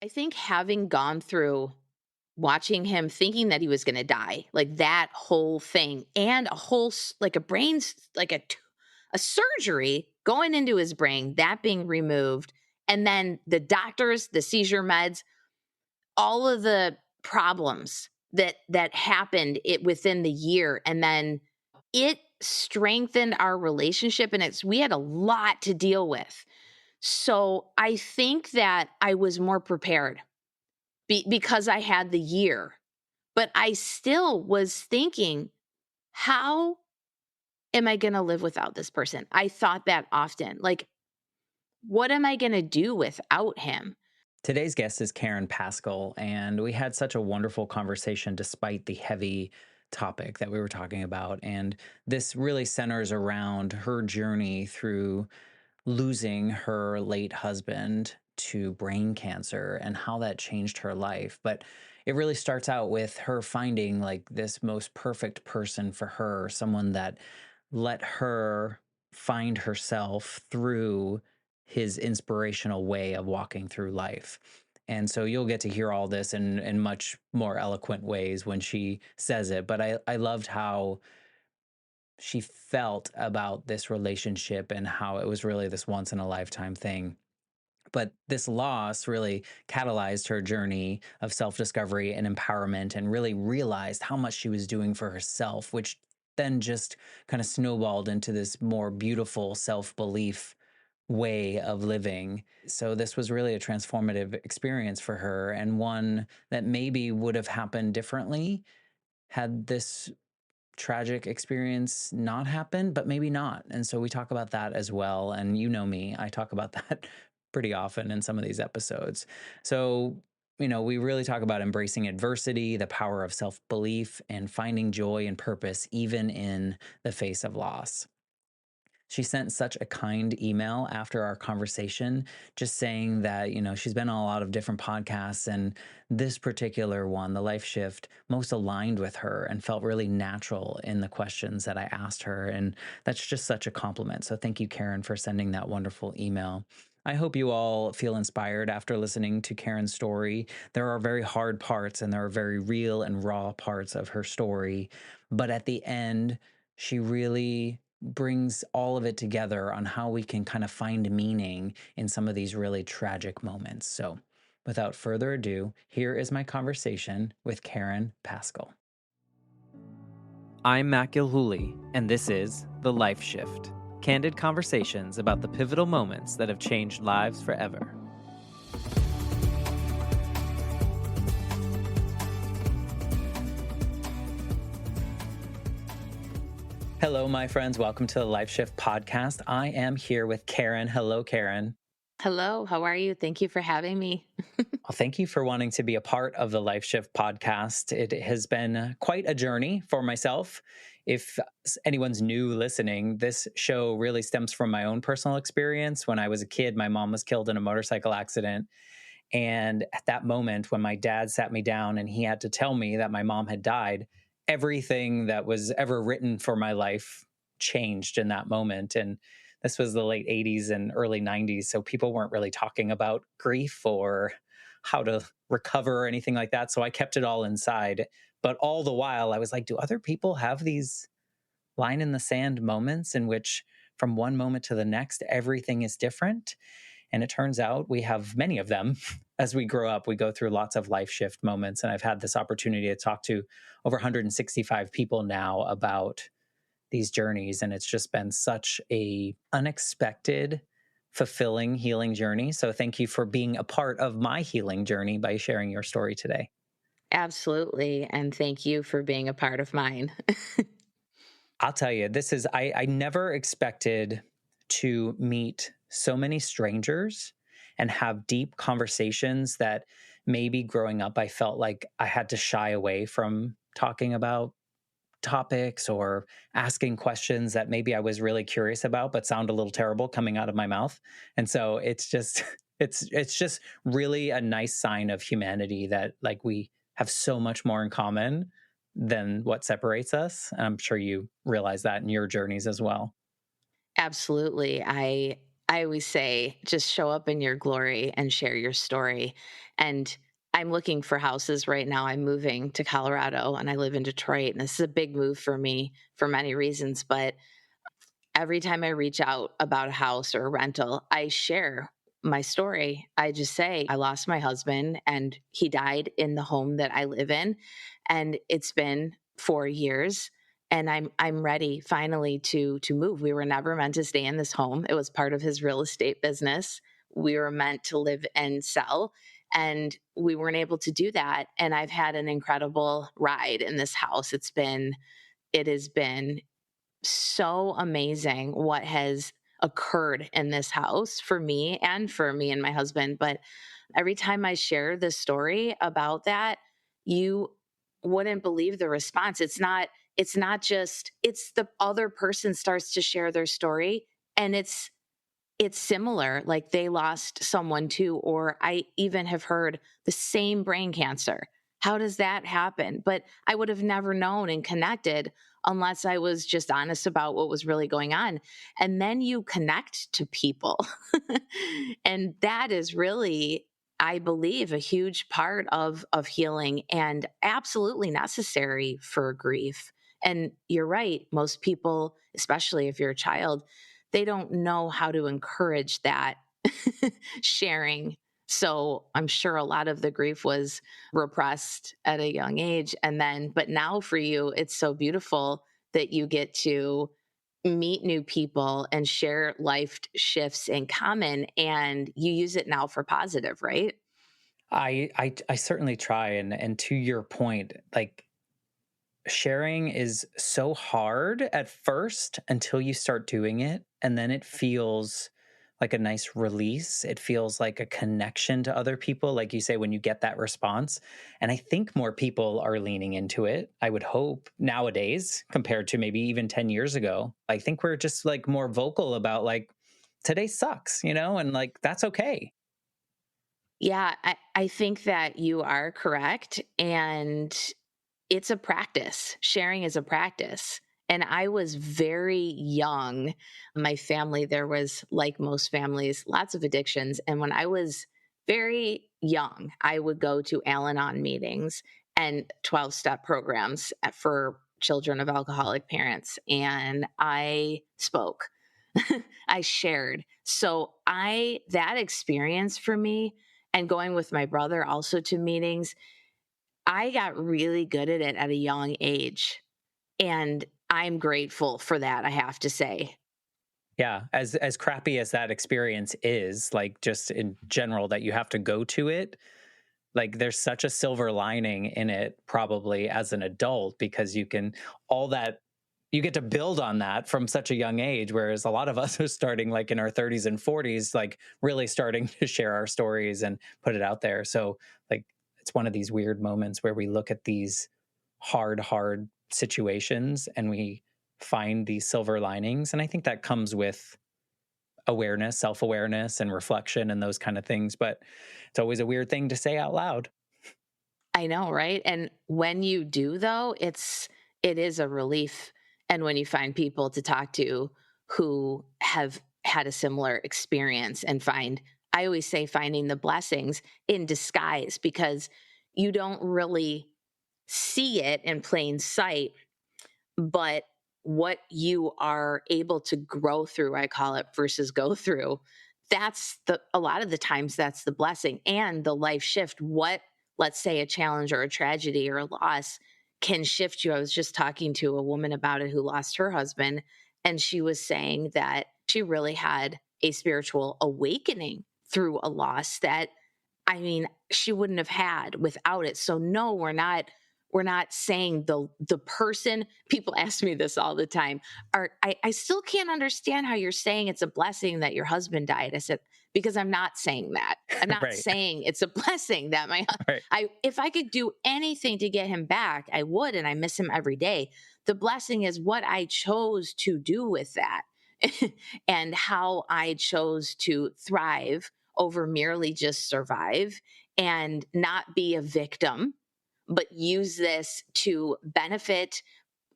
I think having gone through watching him thinking that he was gonna die, like that whole thing, and a whole like a brain's like a surgery going into his brain, that being removed, and then the doctors, the seizure meds, all of the problems that happened it within the year, and then it strengthened our relationship, and we had a lot to deal with. So I think that I was more prepared because I had the year, but I still was thinking, how am I going to live without this person? I thought that often. Like, what am I going to do without him? Today's guest is Caren Paskel, and we had such a wonderful conversation despite the heavy topic that we were talking about. And this really centers around her journey through losing her late husband to brain cancer and how that changed her life. But it really starts out with her finding like this most perfect person for her, someone that let her find herself through his inspirational way of walking through life. And so you'll get to hear all this in much more eloquent ways when she says it. But I loved how she felt about this relationship and how it was really this once in a lifetime thing. But this loss really catalyzed her journey of self discovery and empowerment and really realized how much she was doing for herself, which then just kind of snowballed into this more beautiful self belief way of living. So, this was really a transformative experience for her and one that maybe would have happened differently had this tragic experience not happened, but maybe not. And so we talk about that as well. And you know me, I talk about that pretty often in some of these episodes. So, we really talk about embracing adversity, the power of self belief, and finding joy and purpose, even in the face of loss. She sent such a kind email after our conversation, just saying that, she's been on a lot of different podcasts, and this particular one, The Life Shift, most aligned with her and felt really natural in the questions that I asked her. And that's just such a compliment. So thank you, Caren, for sending that wonderful email. I hope you all feel inspired after listening to Karen's story. There are very hard parts and there are very real and raw parts of her story. But at the end, she really brings all of it together on how we can kind of find meaning in some of these really tragic moments. So, without further ado, here is my conversation with Caren Paskel. I'm Matt Gilhooly, and this is The Life Shift, candid conversations about the pivotal moments that have changed lives forever. Hello, my friends. Welcome to the Life Shift podcast. I am here with Caren. Hello, Caren. Hello, how are you? Thank you for having me. Well, thank you for wanting to be a part of the Life Shift podcast. It has been quite a journey for myself. If anyone's new listening, this show really stems from my own personal experience. When I was a kid, my mom was killed in a motorcycle accident. And at that moment, when my dad sat me down and he had to tell me that my mom had died, everything that was ever written for my life changed in that moment. And this was the late 80s and early 90s. So people weren't really talking about grief or how to recover or anything like that. So I kept it all inside. But all the while, I was like, do other people have these line in the sand moments in which from one moment to the next, everything is different? And it turns out we have many of them. As we grow up, we go through lots of life shift moments. And I've had this opportunity to talk to over 165 people now about these journeys. And it's just been such a unexpected, fulfilling, healing journey. So thank you for being a part of my healing journey by sharing your story today. Absolutely. And thank you for being a part of mine. I'll tell you, I never expected to meet so many strangers and have deep conversations that maybe growing up I felt like I had to shy away from talking about topics or asking questions that maybe I was really curious about but sound a little terrible coming out of my mouth. And so it's just it's just really a nice sign of humanity that like we have so much more in common than what separates us. And I'm sure you realize that in your journeys as well. Absolutely. I always say, just show up in your glory and share your story. And I'm looking for houses right now. I'm moving to Colorado and I live in Detroit. And this is a big move for me for many reasons. But every time I reach out about a house or a rental, I share my story. I just say, I lost my husband and he died in the home that I live in. And it's been 4 years. And I'm ready finally to move. We were never meant to stay in this home. It was part of his real estate business. We were meant to live and sell. And we weren't able to do that. And I've had an incredible ride in this house. It has been so amazing what has occurred in this house for me and my husband. But every time I share this story about that, you wouldn't believe the response. It's not just it's the other person starts to share their story and it's similar, like they lost someone too, or I even have heard the same brain cancer. How does that happen? But I would have never known and connected unless I was just honest about what was really going on. And then you connect to people. And that is really, I believe, a huge part of healing and absolutely necessary for grief. And you're right, most people, especially if you're a child, they don't know how to encourage that sharing. So I'm sure a lot of the grief was repressed at a young age. And then, but now for you, it's so beautiful that you get to meet new people and share life shifts in common. And you use it now for positive, right? I certainly try, and to your point, like sharing is so hard at first until you start doing it, and then it feels like a nice release. It feels like a connection to other people, like you say, when you get that response. And I think more people are leaning into it, I would hope, nowadays compared to maybe even 10 years ago. I think we're just like more vocal about like today sucks, and like that's okay. Yeah, I think that you are correct. And it's a practice. Sharing is a practice. And I was very young. My family, there was, like most families, lots of addictions. And when I was very young, I would go to Al Anon meetings and 12-step programs for children of alcoholic parents. And I spoke, I shared. So that experience for me, and going with my brother also to meetings, I got really good at it at a young age, and I'm grateful for that, I have to say. Yeah, as crappy as that experience is, like just in general that you have to go to it, like there's such a silver lining in it probably as an adult because you can all that you get to build on that from such a young age, whereas a lot of us are starting like in our 30s and 40s, like really starting to share our stories and put it out there. So like it's one of these weird moments where we look at these hard situations and we find these silver linings. And I think that comes with awareness, self-awareness and reflection and those kind of things. But it's always a weird thing to say out loud. I know, right? And when you do though, it is a relief. And when you find people to talk to who have had a similar experience and I always say finding the blessings in disguise, because you don't really see it in plain sight, but what you are able to grow through, I call it, versus go through, that's a lot of the times that's the blessing and the life shift. What, let's say, a challenge or a tragedy or a loss can shift you. I was just talking to a woman about it who lost her husband, and she was saying that she really had a spiritual awakening through a loss that, I mean, she wouldn't have had without it. So no, we're not saying the person. People ask me this all the time. I still can't understand how you're saying it's a blessing that your husband died. I said, because I'm not saying that. I'm not Right. saying it's a blessing that Right. I if I could do anything to get him back, I would, and I miss him every day. The blessing is what I chose to do with that. And how I chose to thrive over merely just survive and not be a victim, but use this to benefit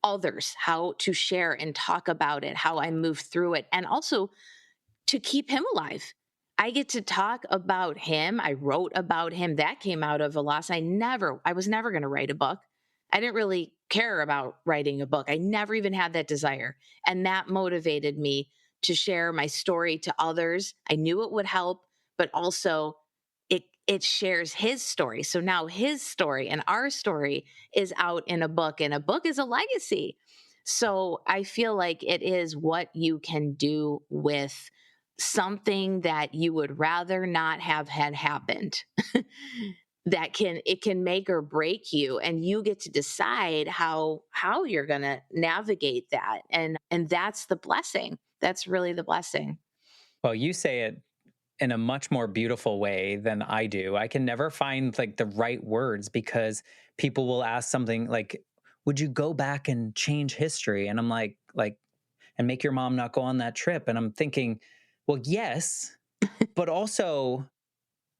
others, how to share and talk about it, how I move through it. And also to keep him alive. I get to talk about him. I wrote about him. That came out of a loss. I was never going to write a book. I didn't really care about writing a book. I never even had that desire. And that motivated me to share my story to others. I knew it would help, but also it shares his story. So now his story and our story is out in a book, and a book is a legacy. So I feel like it is what you can do with something that you would rather not have had happened. That can it can make or break you, and you get to decide how you're going to navigate that, and that's the blessing. That's really the blessing. Well, you say it in a much more beautiful way than I do. I can never find like the right words because people will ask something like, "Would you go back and change history?" And I'm like, and make your mom not go on that trip. And I'm thinking, well, yes, but also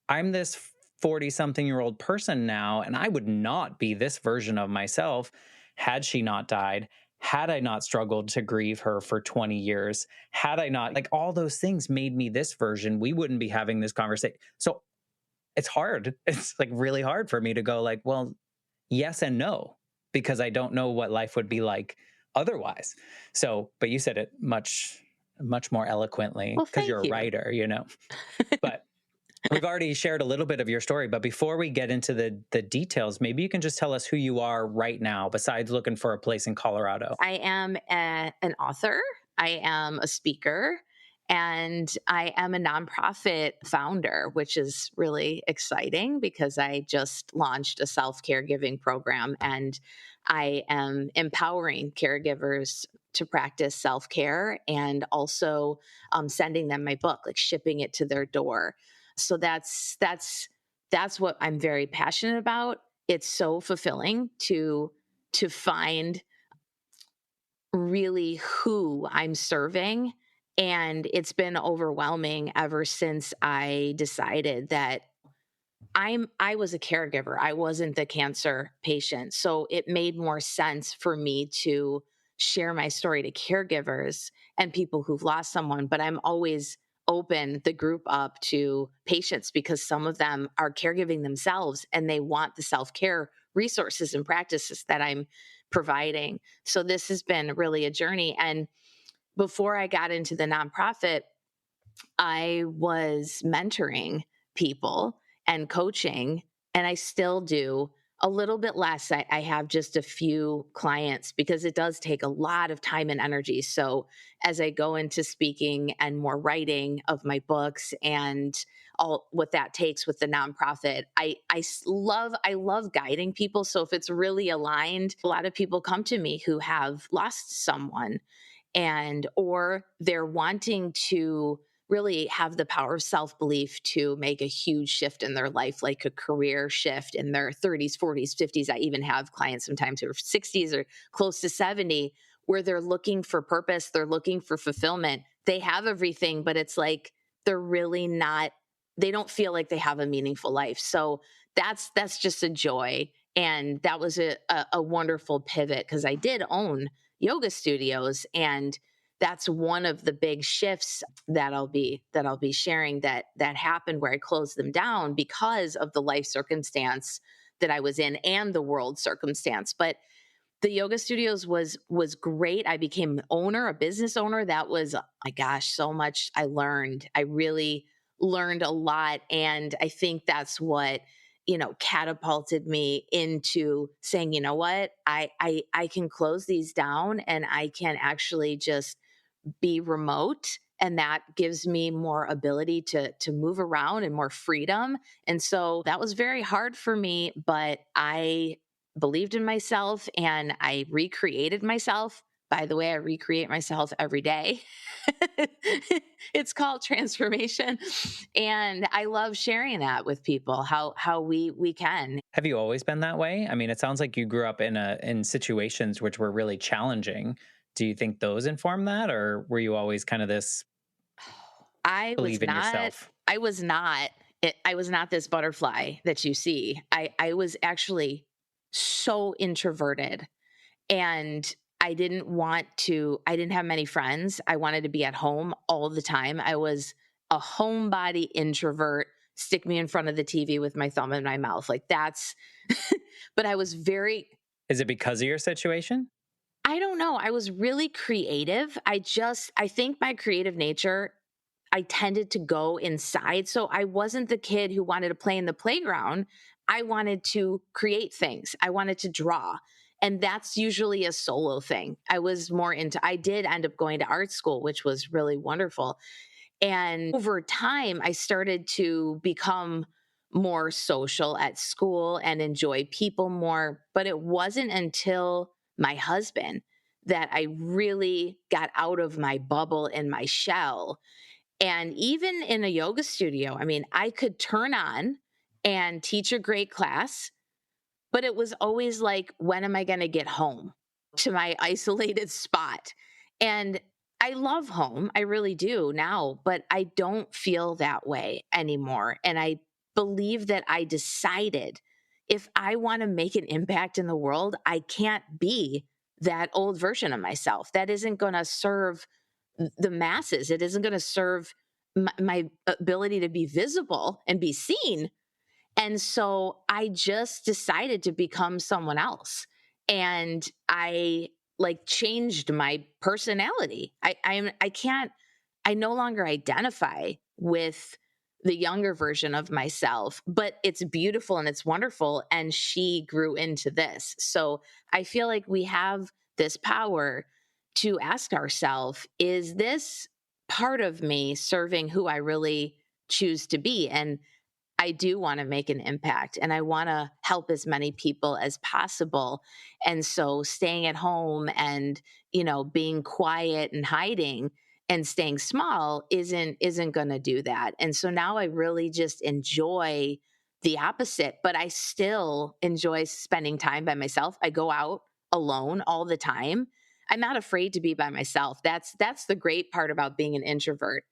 I'm this 40 something year old person now, and I would not be this version of myself had she not died, had I not struggled to grieve her for 20 years, had I not, like, all those things made me this version. We wouldn't be having this conversation. So it's hard. It's like really hard for me to go, like, well, yes and no, because I don't know what life would be like otherwise. So, but you said it much more eloquently Well, because you're thank a you. writer. But we've already shared a little bit of your story, but before we get into the details, maybe you can just tell us who you are right now, besides looking for a place in Colorado. I am an author, I am a speaker, and I am a nonprofit founder, which is really exciting because I just launched a self caregiving program, and I am empowering caregivers to practice self care, and also sending them my book, like shipping it to their door. So that's what I'm very passionate about. It's so fulfilling to find really who I'm serving. And it's been overwhelming ever since I decided that I was a caregiver. I wasn't the cancer patient. So it made more sense for me to share my story to caregivers and people who've lost someone, but I'm always open the group up to patients because some of them are caregiving themselves and they want the self-care resources and practices that I'm providing. So this has been really a journey, and before I got into the nonprofit, I was mentoring people and coaching, and I still do a little bit less. I have just a few clients because it does take a lot of time and energy. So, as I go into speaking and more writing of my books and all what that takes with the nonprofit, I love guiding people. So if it's really aligned, a lot of people come to me who have lost someone, and or they're wanting to really have the power of self-belief to make a huge shift in their life, like a career shift in their 30s, 40s, 50s. I even have clients sometimes who are 60s or close to 70, where they're looking for purpose, they're looking for fulfillment. They have everything, but it's like they're really not, they don't feel like they have a meaningful life. So that's just a joy. And that was a wonderful pivot because I did own yoga studios, and that's one of the big shifts that I'll be sharing that happened, where I closed them down because of the life circumstance that I was in and the world circumstance. But the yoga studios was great. I became an owner, a business owner. That was, oh my gosh, so much I learned. I really learned a lot, and I think that's what catapulted me into saying, you know what, I can close these down and I can actually just be remote, and that gives me more ability to move around and more freedom. And so that was very hard for me, but I believed in myself and I recreated myself. By the way, I recreate myself every day. It's called transformation, and I love sharing that with people, how we can. Have you always been that way? I mean, it sounds like you grew up in situations which were really challenging. Do you think those inform that, or were you always kind of this I was believe in not yourself? I was not I was not this butterfly that you see. I was actually so introverted, and I didn't have many friends. I wanted to be at home all the time. I was a homebody introvert. Stick me in front of the TV with my thumb in my mouth. Like that's, but I was very, Is it because of your situation? I don't know. I was really creative. I think my creative nature, I tended to go inside. So I wasn't the kid who wanted to play in the playground. I wanted to create things, I wanted to draw. And that's usually a solo thing. I did end up going to art school, which was really wonderful. And over time, I started to become more social at school and enjoy people more. But it wasn't until my husband that I really got out of my bubble and my shell. And even in a yoga studio, I mean, I could turn on and teach a great class, but it was always like, when am I going to get home to my isolated spot? And I love home. I really do now, but I don't feel that way anymore. And I believe that I decided, if I want to make an impact in the world, I can't be that old version of myself. That isn't going to serve the masses. It isn't going to serve my ability to be visible and be seen. And so I just decided to become someone else. And I like changed my personality. I can't, I no longer identify with the younger version of myself, but it's beautiful and it's wonderful. And she grew into this. So I feel like we have this power to ask ourselves, is this part of me serving who I really choose to be? And I do want to make an impact and I want to help as many people as possible. And so staying at home and, being quiet and hiding and staying small isn't going to do that. And so now I really just enjoy the opposite, but I still enjoy spending time by myself. I go out alone all the time. I'm not afraid to be by myself. That's the great part about being an introvert.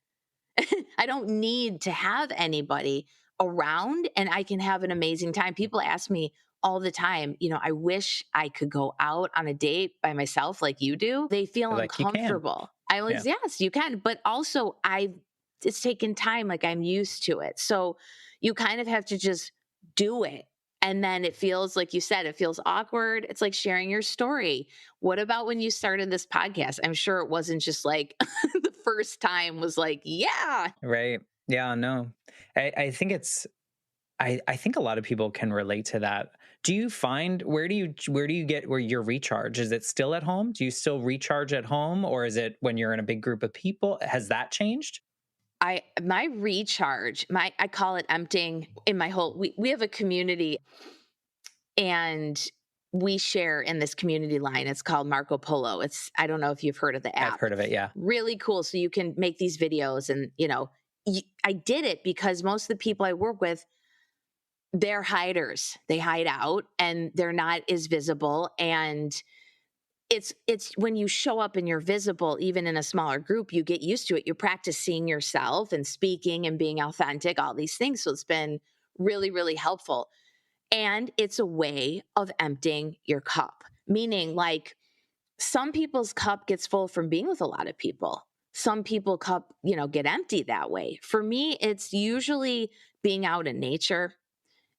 I don't need to have anybody around and I can have an amazing time. People ask me all the time, I wish I could go out on a date by myself like you do. They feel Like you can. uncomfortable. I Yeah. was, yes, you can. But also it's taken time, like I'm used to it. So you kind of have to just do it. And then it feels like you said, it feels awkward. It's like sharing your story. What about when you started this podcast? I'm sure it wasn't just like the first time was like, yeah. Right. Yeah, no. I think I think a lot of people can relate to that. Do you find where do you get where your recharge? Is it still at home? Do you still recharge at home, or is it when you're in a big group of people? Has that changed? My recharge, I call it emptying in my whole we have a community and we share in this community line. It's called Marco Polo. I don't know if you've heard of the I've app. heard of it, yeah. Really cool. So you can make these videos and, I did it because most of the people I work with, they're hiders. They hide out and they're not as visible. And it's when you show up and you're visible, even in a smaller group, you get used to it. You practice seeing yourself and speaking and being authentic, all these things. So it's been really, really helpful. And it's a way of emptying your cup, meaning like some people's cup gets full from being with a lot of people. Some people cup, get empty that way. For me, it's usually being out in nature,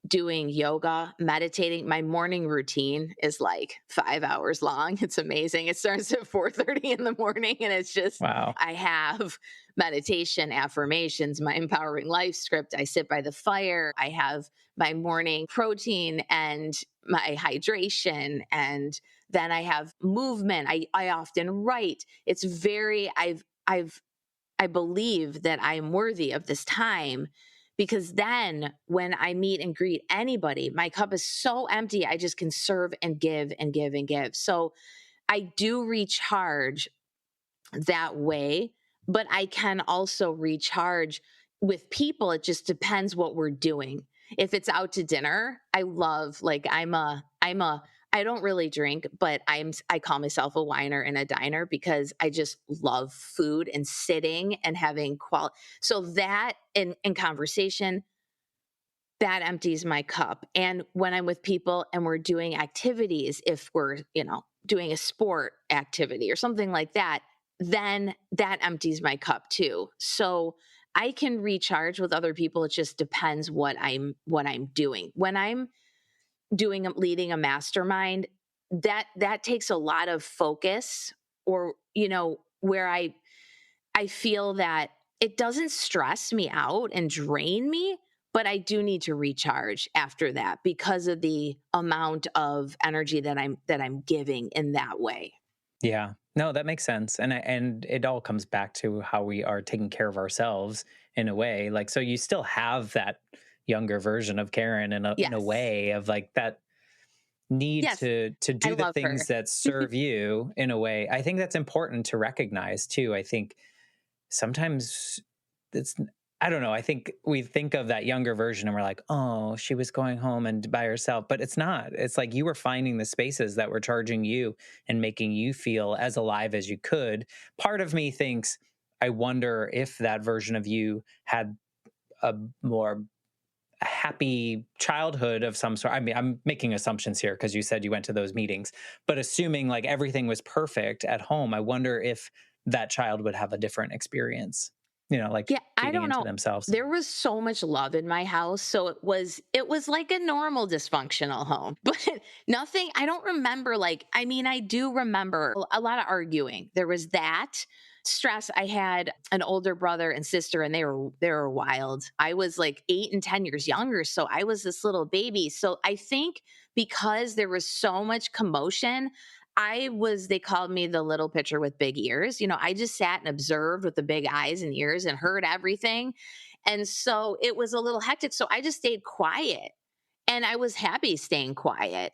doing yoga, meditating. My morning routine is like 5 hours long. It's amazing. It starts at 4:30 in the morning and it's just Wow. I have meditation, affirmations, my empowering life script. I sit by the fire. I have my morning protein and my hydration and then I have movement. I often write. It's very I believe that I am worthy of this time because then when I meet and greet anybody, my cup is so empty, I just can serve and give and give and give. So I do recharge that way, but I can also recharge with people. It just depends what we're doing. If it's out to dinner, I love like I don't really drink, but I call myself a whiner and a diner because I just love food and sitting and having quality. So that in conversation, that empties my cup. And when I'm with people and we're doing activities, if we're, doing a sport activity or something like that, then that empties my cup too. So I can recharge with other people. It just depends what I'm doing. When I'm doing leading a mastermind, that takes a lot of focus, or where I feel that it doesn't stress me out and drain me, but I do need to recharge after that because of the amount of energy that I'm giving in that way. Yeah. No, that makes sense. And it all comes back to how we are taking care of ourselves in a way. Like, so you still have that younger version of Karen in a Yes. way of like that need Yes. to I do the love her. things that serve you in a way. I think that's important to recognize too. I think sometimes it's I don't know. I think we think of that younger version and we're like, oh, she was going home and by herself. But it's not. It's like you were finding the spaces that were charging you and making you feel as alive as you could. Part of me thinks, I wonder if that version of you had a more happy childhood of some sort. I mean, I'm making assumptions here because you said you went to those meetings, but assuming like everything was perfect at home, I wonder if that child would have a different experience, like Yeah, I feeding don't into know. themselves. There was so much love in my house, so it was like a normal dysfunctional home. But nothing, I don't remember, like, I mean, I do remember a lot of arguing. There was that stress. I had an older brother and sister, and they were wild. I was like 8 and 10 years younger, so I was this little baby. So I think because there was so much commotion, they called me the little pitcher with big ears. I just sat and observed with the big eyes and ears and heard everything. And so it was a little hectic. So I just stayed quiet, and I was happy staying quiet.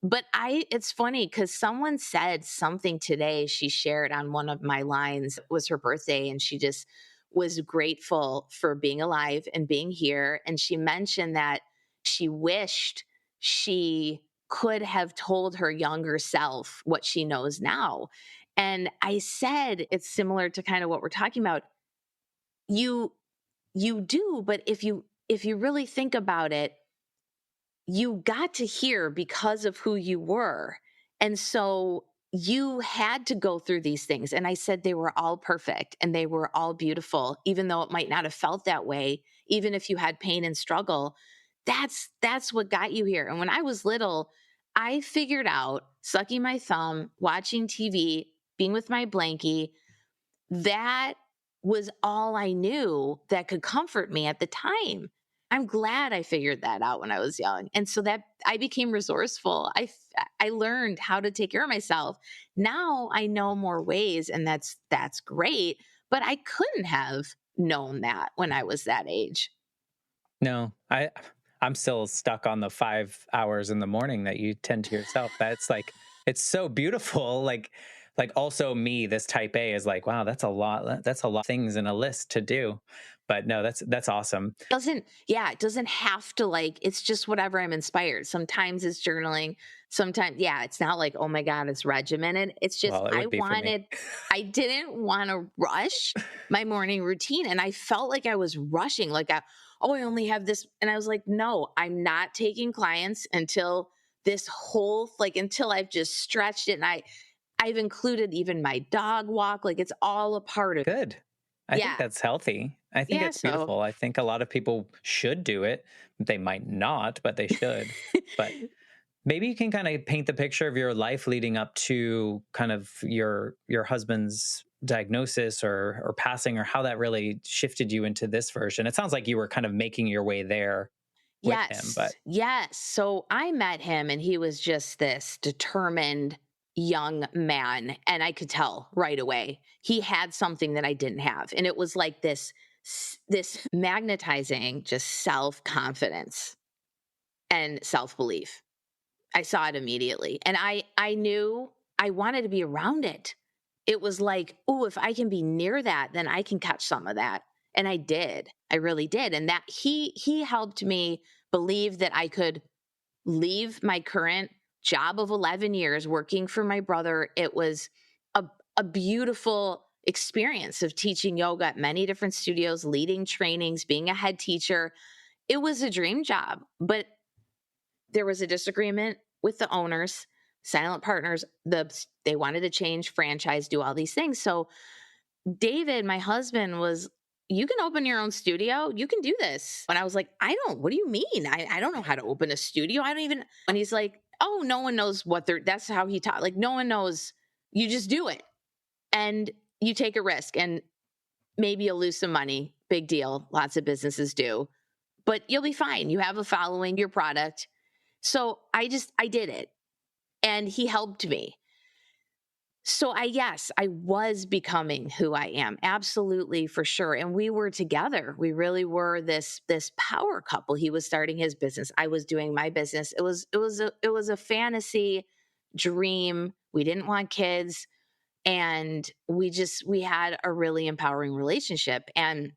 But it's funny because someone said something today. She shared on one of my lines. It was her birthday, and she just was grateful for being alive and being here. And she mentioned that she wished she could have told her younger self what she knows now. And I said, it's similar to kind of what we're talking about. You you do, but if you really think about it, you got to hear because of who you were. And so you had to go through these things. And I said they were all perfect and they were all beautiful, even though it might not have felt that way, even if you had pain and struggle. That's what got you here. And when I was little, I figured out sucking my thumb, watching TV, being with my blankie, that was all I knew that could comfort me at the time. I'm glad I figured that out when I was young. And so that I became resourceful. I learned how to take care of myself. Now I know more ways, and that's great, but I couldn't have known that when I was that age. No, I'm still stuck on the 5 hours in the morning that you tend to yourself. That's like it's so beautiful. Like also me, this type A is like, wow, that's a lot. That's a lot of things in a list to do. But no, that's awesome. It doesn't have to, like, it's just whatever I'm inspired. Sometimes it's journaling. Sometimes, yeah, it's not like, oh my God, it's regimented. It's just, Well, it would be for me. I didn't want to rush my morning routine. And I felt like I was rushing, like, oh, I only have this. And I was like, no, I'm not taking clients until until I've just stretched it. And I've included even my dog walk. Like, it's all a part of, Good. I think yeah. that's healthy. I think Yeah. it's So beautiful. I think a lot of people should do it. They might not, but they should. But maybe you can kind of paint the picture of your life leading up to kind of your husband's diagnosis or passing, or how that really shifted you into this version. It sounds like you were kind of making your way there with him, Yes, but yes. So I met him, and he was just this determined young man. And I could tell right away he had something that I didn't have. And it was like this magnetizing, just self-confidence and self-belief. I saw it immediately. And I knew I wanted to be around it. It was like, oh, if I can be near that, then I can catch some of that. And I did. I really did. And that he helped me believe that I could leave my current job of 11 years working for my brother. It was a, a beautiful experience of teaching yoga at many different studios, leading trainings, being a head teacher. It was a dream job, but there was a disagreement with the owners. silent partners, they wanted to change franchise, do all these things. So David, my husband, was, you can open your own studio. You can do this. And I was like, what do you mean? I don't know how to open a studio. I don't even, and he's like, oh, no one knows that's how he taught. Like, no one knows. You just do it and you take a risk and maybe you'll lose some money. Big deal. Lots of businesses do, but you'll be fine. You have a following, your product. So I did it and he helped me. So yes, I was becoming who I am. Absolutely, for sure. And we were together. We really were this power couple. He was starting his business. I was doing my business. It was a fantasy dream. We didn't want kids and we had a really empowering relationship. And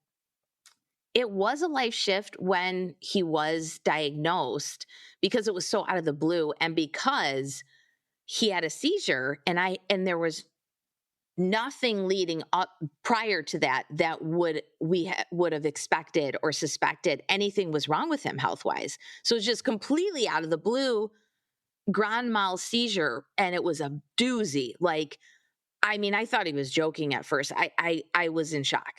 it was a life shift when he was diagnosed because it was so out of the blue and because he had a seizure and there was nothing leading up prior to that would have expected or suspected anything was wrong with him health wise. So it's just completely out of the blue, grand mal seizure, and it was a doozy. Like, I mean, I thought he was joking at first. I was in shock,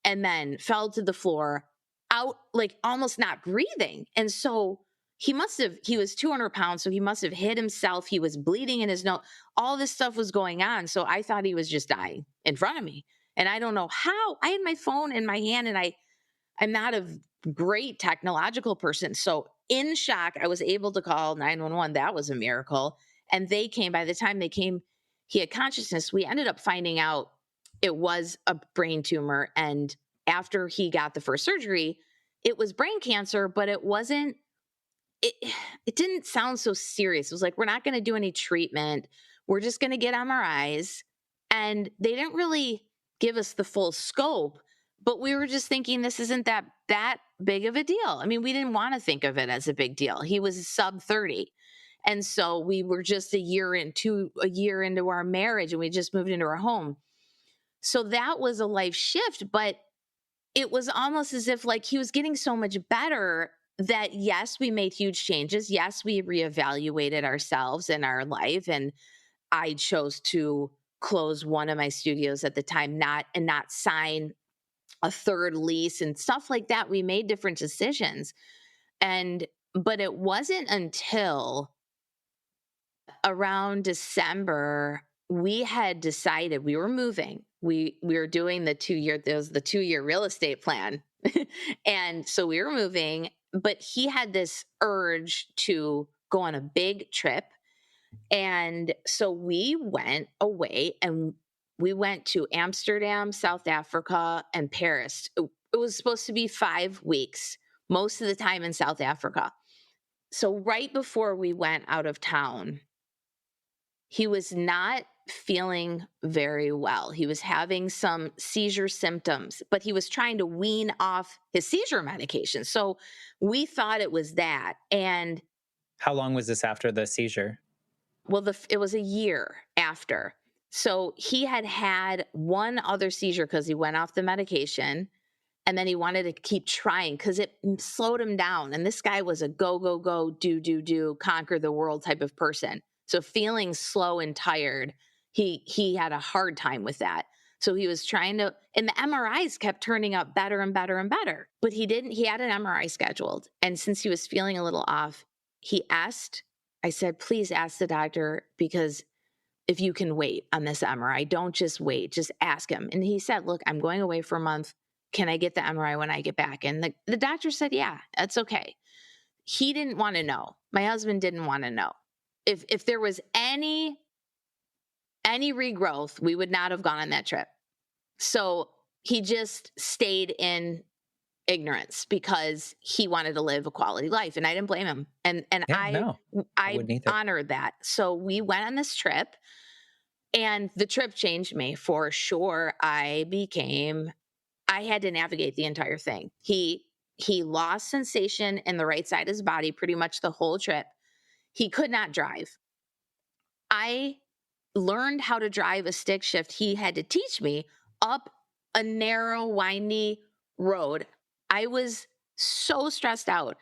and then fell to the floor, out like almost not breathing, and so he was 200 pounds, so he must have hit himself. He was bleeding in his nose. All this stuff was going on. So I thought he was just dying in front of me. And I don't know how. I had my phone in my hand and I'm not a great technological person. So in shock, I was able to call 911. That was a miracle. And they came, by the time they came, he had consciousness. We ended up finding out it was a brain tumor. And after he got the first surgery, it was brain cancer, but it it didn't sound so serious. It was like, we're not going to do any treatment. We're just going to get MRIs. And they didn't really give us the full scope, but we were just thinking this isn't that big of a deal. I mean, we didn't want to think of it as a big deal. He was sub 30. And so we were just a year into our marriage and we just moved into our home. So that was a life shift, but it was almost as if like he was getting so much better that yes, we made huge changes. Yes, we reevaluated ourselves and our life. And I chose to close one of my studios at the time, not sign a third lease and stuff like that. We made different decisions. But it wasn't until around December we had decided we were moving. We were doing the 2-year, there was the 2-year real estate plan. And so we were moving, but he had this urge to go on a big trip. And so we went away and we went to Amsterdam, South Africa, and Paris. It was supposed to be 5 weeks, most of the time in South Africa. So right before we went out of town, he was not feeling very well. He was having some seizure symptoms, but he was trying to wean off his seizure medication. So we thought it was that. And How long was this after the seizure? well, it was a year after. So he had one other seizure because he went off the medication. And then he wanted to keep trying because it slowed him down. And this guy was a go, go, go, do, conquer the world type of person. So feeling slow and tired, he had a hard time with that. So he was trying to, and the MRIs kept turning up better and better and better. But he had an MRI scheduled. And since he was feeling a little off, I said, please ask the doctor, because if you can wait on this MRI, don't just wait, just ask him. And he said, look, I'm going away for a month. Can I get the MRI when I get back? And the doctor said, yeah, that's okay. He didn't want to know. My husband didn't want to know. If there was any regrowth, we would not have gone on that trip. So he just stayed in ignorance because he wanted to live a quality life. And I didn't blame him. And Yeah, no, I I wouldn't either. honored that. So we went on this trip and the trip changed me for sure. I had to navigate the entire thing. He lost sensation in the right side of his body pretty much the whole trip. He could not drive. I learned how to drive a stick shift. He had to teach me up a narrow, windy road. I was so stressed out.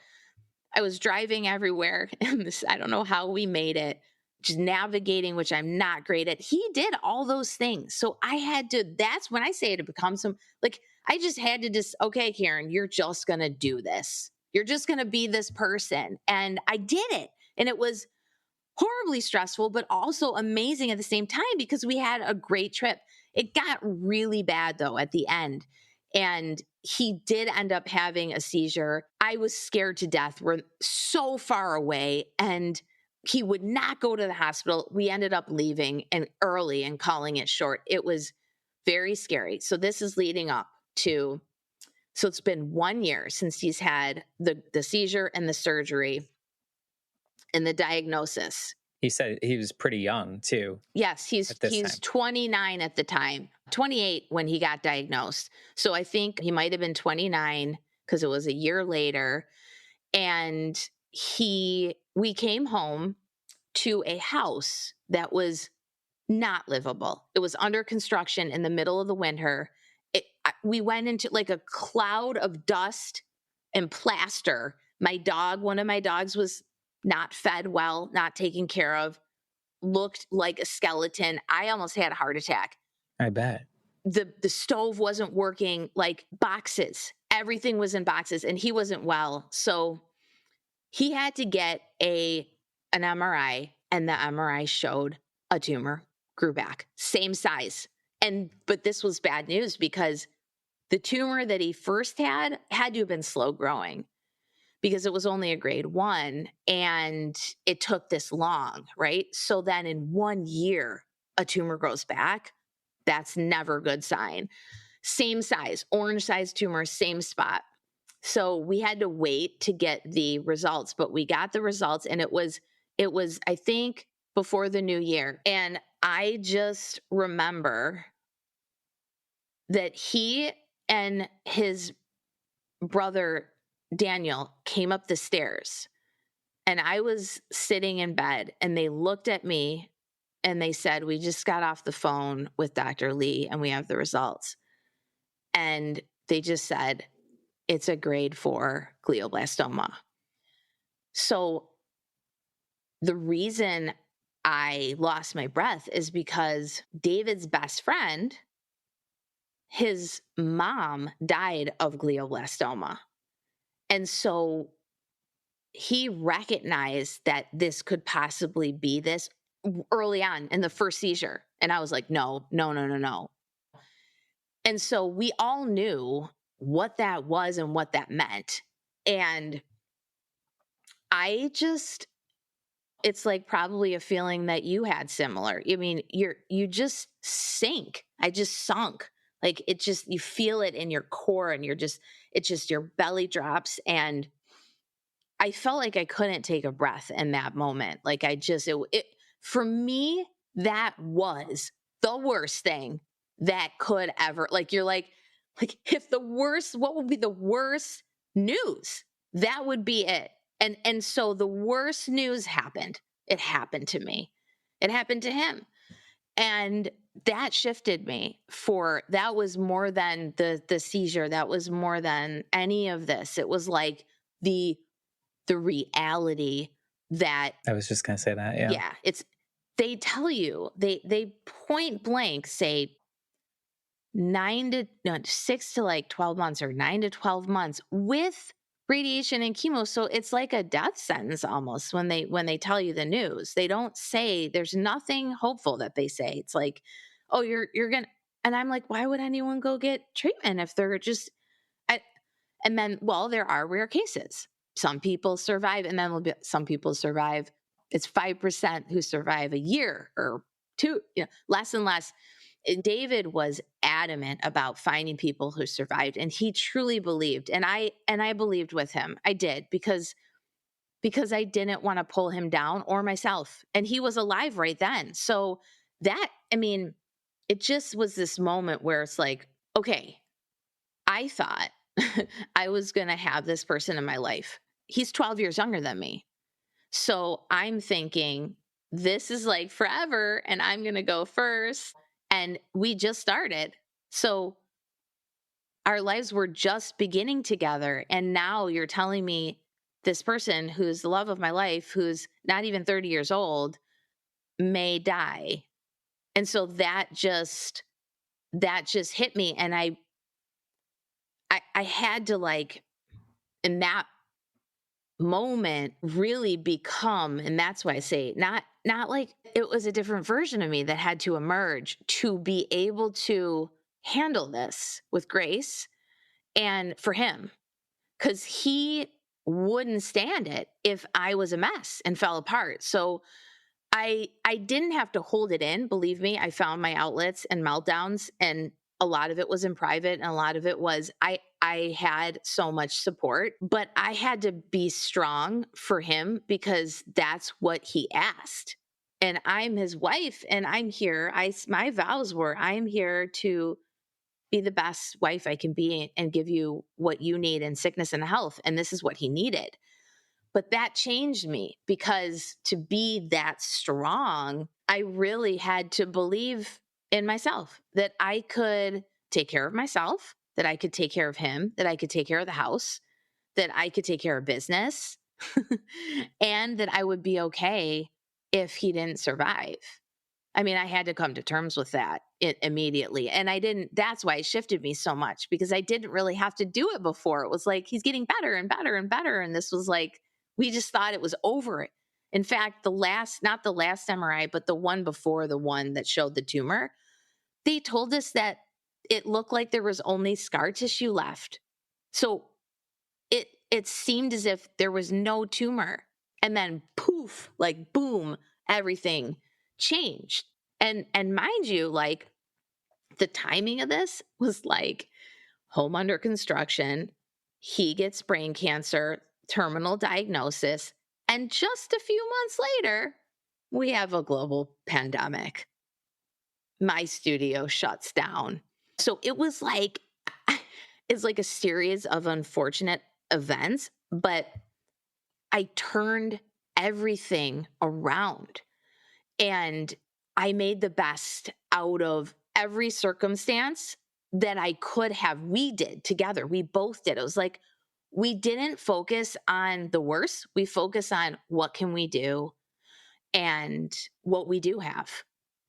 I was driving everywhere. I don't know how we made it. just navigating, which I'm not great at. He did all those things. So I had to, that's when I say to become some, like, I just had to just, okay, Caren, you're just going to do this. You're just going to be this person. And I did it. And it was horribly stressful, but also amazing at the same time because we had a great trip. It got really bad though at the end. And he did end up having a seizure. I was scared to death. We're so far away and he would not go to the hospital. We ended up leaving and early and calling it short. It was very scary. So this is leading up to, so it's been 1 year since he's had the seizure and the surgery and the diagnosis. He said he was pretty young too. Yes, he's at this time. 29 at the time, 28 when he got diagnosed. So I think he might have been 29 because it was a year later. And we came home to a house that was not livable. It was under construction in the middle of the winter. We went into like a cloud of dust and plaster. One of my dogs was not fed well, not taken care of, looked like a skeleton. I almost had a heart attack. I bet. The stove wasn't working, like boxes. Everything was in boxes and he wasn't well. So he had to get an MRI and the MRI showed a tumor grew back, same size. But this was bad news because the tumor that he first had to have been slow growing because it was only a grade 1 and it took this long, right? So then in 1 year, a tumor grows back. That's never a good sign. Same size, orange size tumor, same spot. So we had to wait to get the results, but we got the results and it was, I think, before the new year. And I just remember that he and his brother Daniel came up the stairs and I was sitting in bed and they looked at me and they said, we just got off the phone with Dr. Lee and we have the results. And they just said, it's a grade 4 glioblastoma. So the reason I lost my breath is because David's best friend, his mom died of glioblastoma. And so he recognized that this could possibly be this early on in the first seizure. And I was like, no. And so we all knew what that was and what that meant. And it's like probably a feeling that you had similar. I mean, you just sink. I just sunk. Like you feel it in your core and your belly drops. And I felt like I couldn't take a breath in that moment. Like for me, that was the worst thing that could ever, like, you're like if what would be the worst news? That would be it. And so the worst news happened. It happened to me. It happened to him. And that shifted me that was more than the seizure. That was more than any of this. It was like the reality that I was just going to say that. Yeah. Yeah. They tell you, they point blank say 6 to like 12 months or 9 to 12 months with radiation and chemo. So it's like a death sentence almost when they tell you the news. They don't say, there's nothing hopeful that they say. It's like, oh, you're going to, and I'm like, why would anyone go get treatment if they're just, and then, well, there are rare cases. Some people survive and then some people survive. It's 5% who survive a year or 2, less and less. And David was adamant about finding people who survived, and he truly believed. And I believed with him. I did because I didn't want to pull him down or myself. And he was alive right then. So it just was this moment where it's like, okay, I thought I was going to have this person in my life. He's 12 years younger than me. So I'm thinking this is like forever and I'm going to go first. And we just started. So our lives were just beginning together. And now you're telling me this person who's the love of my life, who's not even 30 years old, may die. And so that just hit me, and I had to, like, in that moment, really become, and that's why I say not like it was a different version of me that had to emerge to be able to handle this with grace, and for him, because he wouldn't stand it if I was a mess and fell apart. So I didn't have to hold it in, believe me. I found my outlets and meltdowns, and a lot of it was in private, and a lot of it was I had so much support, but I had to be strong for him because that's what he asked. And I'm his wife, and I'm here. My vows were I'm here to be the best wife I can be and give you what you need in sickness and health, and this is what he needed. But that changed me because to be that strong, I really had to believe in myself that I could take care of myself, that I could take care of him, that I could take care of the house, that I could take care of business, and that I would be okay if he didn't survive. I mean, I had to come to terms with that immediately. And I didn't, that's why it shifted me so much because I didn't really have to do it before. It was like, he's getting better and better and better. And this was like, we just thought it was over. In fact, not the last MRI, but the one before the one that showed the tumor, they told us that it looked like there was only scar tissue left. So it seemed as if there was no tumor. And then poof, like boom, everything changed. And mind you, like the timing of this was like home under construction, he gets brain cancer, terminal diagnosis, and just a few months later, we have a global pandemic. My studio shuts down. So it was like it's like a series of unfortunate events, but I turned everything around and I made the best out of every circumstance that I could have. We did together. We both did. It was like we didn't focus on the worst. We focus on what can we do and what we do have.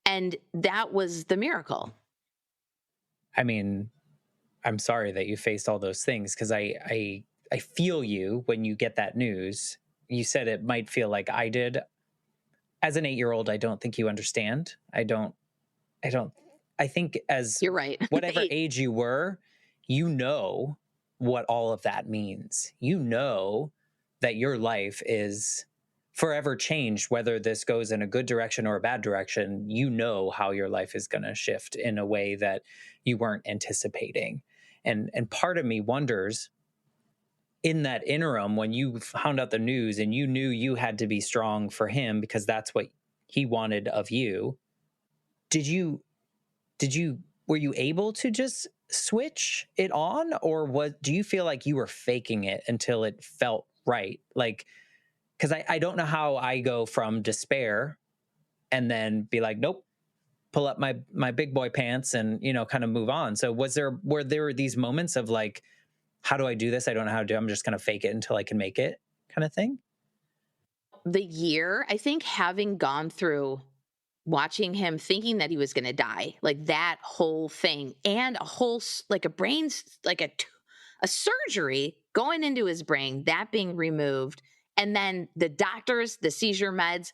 And that was the miracle. I mean, I'm sorry that you faced all those things because I feel you when you get that news. You said it might feel like I did. As an 8-year-old, I don't think you understand. I don't, I think as You're right. whatever Eight. age you were, you know what all of that means. You know that your life is forever changed, whether this goes in a good direction or a bad direction. You know how your life is going to shift in a way that you weren't anticipating. And part of me wonders, in that interim, when you found out the news and you knew you had to be strong for him because that's what he wanted of you, did you were you able to just switch it on, or do you feel like you were faking it until it felt right? Like, because I don't know how I go from despair and then be like, nope, pull up my big boy pants and kind of move on. So were there these moments of like, how do I do this? I don't know how to do it. I'm just gonna fake it until I can make it, kind of thing. The year, I think having gone through watching him thinking that he was going to die, like that whole thing, and a whole like a brain's like a surgery going into his brain, that being removed, and then the doctors, the seizure meds,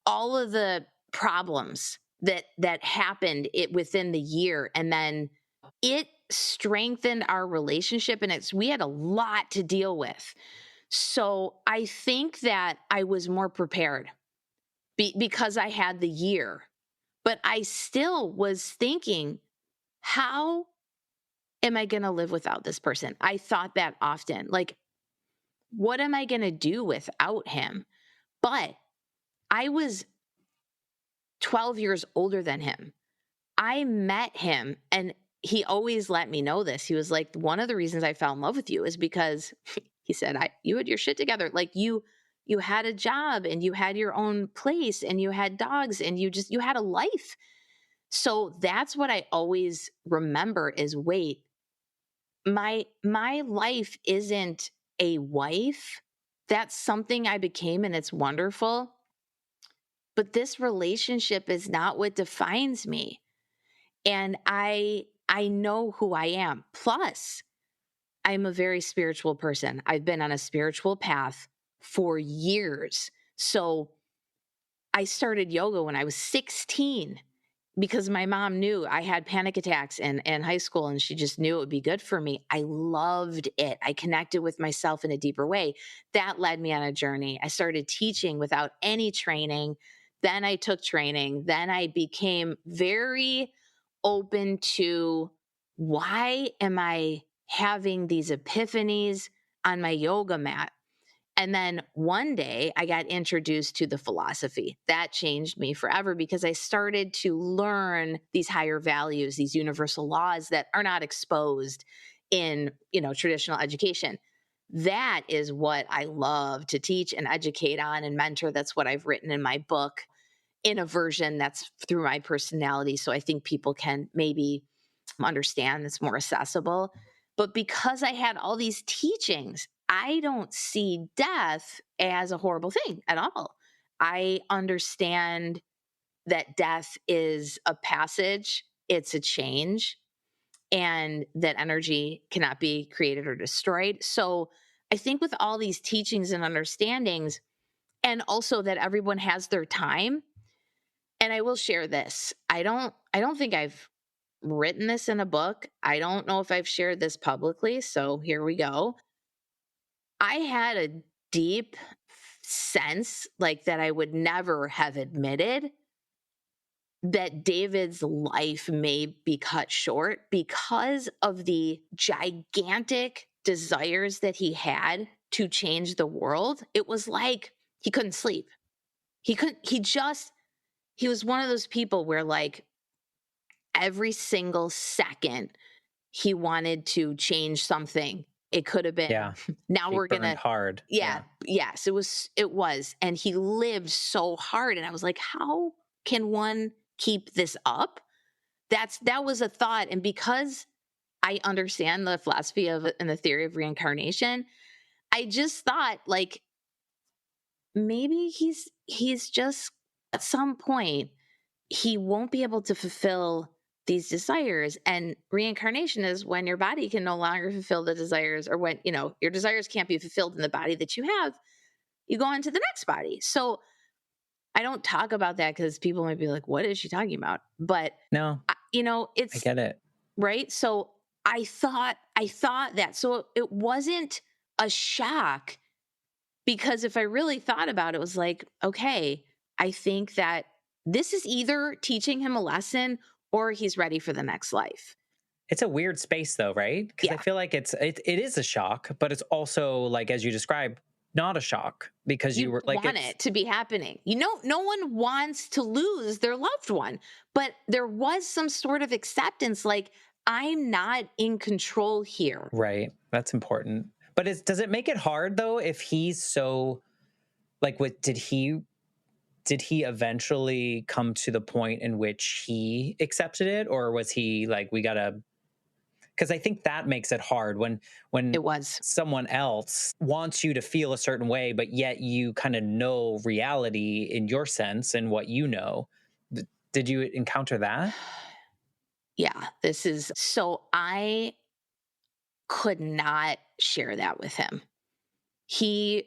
all of the problems that happened it within the year, and then it strengthened our relationship, and we had a lot to deal with. So I think that I was more prepared because I had the year. But I still was thinking, how am I going to live without this person? I thought that often. Like, what am I going to do without him? But I was 12 years older than him. I met him, and he always let me know this. He was like, one of the reasons I fell in love with you is because he said, you had your shit together. Like you had a job and you had your own place and you had dogs and you had a life. So that's what I always remember is, wait, my life isn't a wife. That's something I became and it's wonderful. but this relationship is not what defines me. And I know who I am. Plus, I'm a very spiritual person. I've been on a spiritual path for years. So I started yoga when I was 16 because my mom knew I had panic attacks in high school and she just knew it would be good for me. I loved it. I connected with myself in a deeper way. That led me on a journey. I started teaching without any training. Then I took training. Then I became very open to why am I having these epiphanies on my yoga mat? And then one day I got introduced to the philosophy. That changed me forever because I started to learn these higher values, these universal laws that are not exposed in, traditional education. That is what I love to teach and educate on and mentor. That's what I've written in my book in a version that's through my personality. So I think people can maybe understand it's more accessible. But because I had all these teachings, I don't see death as a horrible thing at all. I understand that death is a passage, it's a change, and that energy cannot be created or destroyed. So I think with all these teachings and understandings, and also that everyone has their time, and I will share this. I don't think I've written this in a book. I don't know if I've shared this publicly, so here we go. I had a deep sense like that I would never have admitted that David's life may be cut short because of the gigantic desires that he had to change the world. It was like he couldn't sleep. He was one of those people where like every single second he wanted to change something. It could have been Yeah. now He we're burned gonna, hard. yeah, Yeah. yes, it was. And he lived so hard. And I was like, how can one keep this up? That was a thought. And because I understand the philosophy of and the theory of reincarnation, I just thought like maybe he's just at some point he won't be able to fulfill these desires. And reincarnation is when your body can no longer fulfill the desires, or when, your desires can't be fulfilled in the body that you have, you go on to the next body. So I don't talk about that because people might be like, what is she talking about? But, No, I it's get it. right. So I thought that. So it wasn't a shock because if I really thought about it, it was like, okay, I think that this is either teaching him a lesson or he's ready for the next life. It's a weird space though, right? Because I Yeah. feel like it is a shock, but it's also like as you described, not a shock because you You were like want it's it to be happening. No one wants to lose their loved one, but there was some sort of acceptance like, I'm not in control here. right. That's important. But does it make it hard though if he's so like what did he eventually come to the point in which he accepted it, or was he like we gotta, because I think that makes it hard when It was. someone else wants you to feel a certain way, but yet you kind of know reality in your sense and what you know. Did you encounter that? Yeah, this is so I could not share that with him. He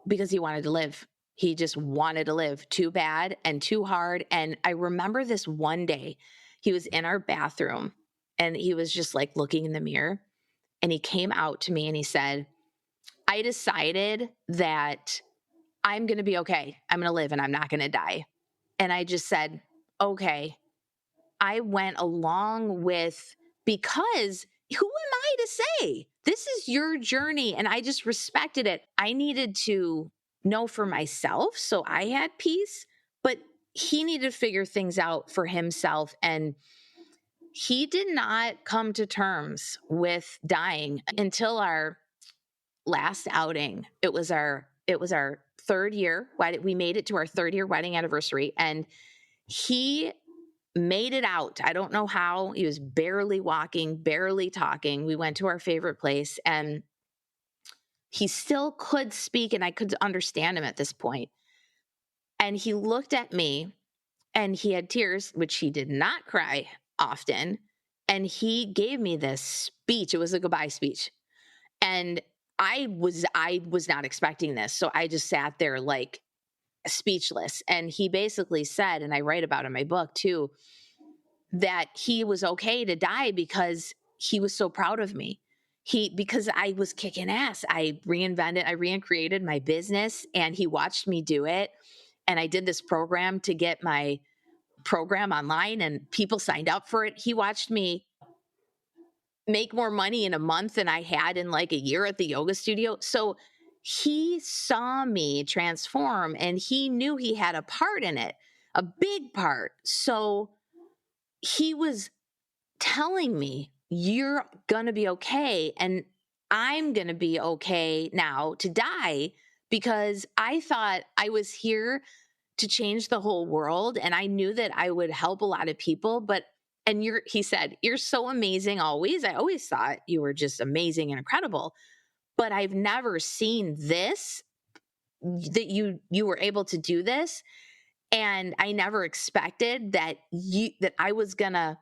Because he wanted to live. He just wanted to live too bad and too hard. And I remember this one day, he was in our bathroom and he was just like looking in the mirror. And he came out to me and he said, I decided that I'm going to be okay. I'm going to live and I'm not going to die. And I just said, okay. I went along with, because who am I to say? This is your journey. And I just respected it. I needed to know for myself. So I had peace, but he needed to figure things out for himself. And he did not come to terms with dying until our last outing. It was our third year. We made it to our third year wedding anniversary. And he made it out. I don't know how. He was barely walking, barely talking. We went to our favorite place and he still could speak and I could understand him at this point. And he looked at me and he had tears, which he did not cry often. And he gave me this speech. It was a goodbye speech. And I was not expecting this. So I just sat there like speechless. And he basically said, and I write about in my book too, that he was okay to die because he was so proud of me. Because I was kicking ass. I recreated my business and he watched me do it. And I did this program to get my program online and people signed up for it. He watched me make more money in a month than I had in like a year at the yoga studio. So he saw me transform and he knew he had a part in it, a big part. So he was telling me, you're going to be okay. And I'm going to be okay now to die because I thought I was here to change the whole world. And I knew that I would help a lot of people. He said, you're so amazing always. I always thought you were just amazing and incredible, but I've never seen this, that you were able to do this. And I never expected that I was going to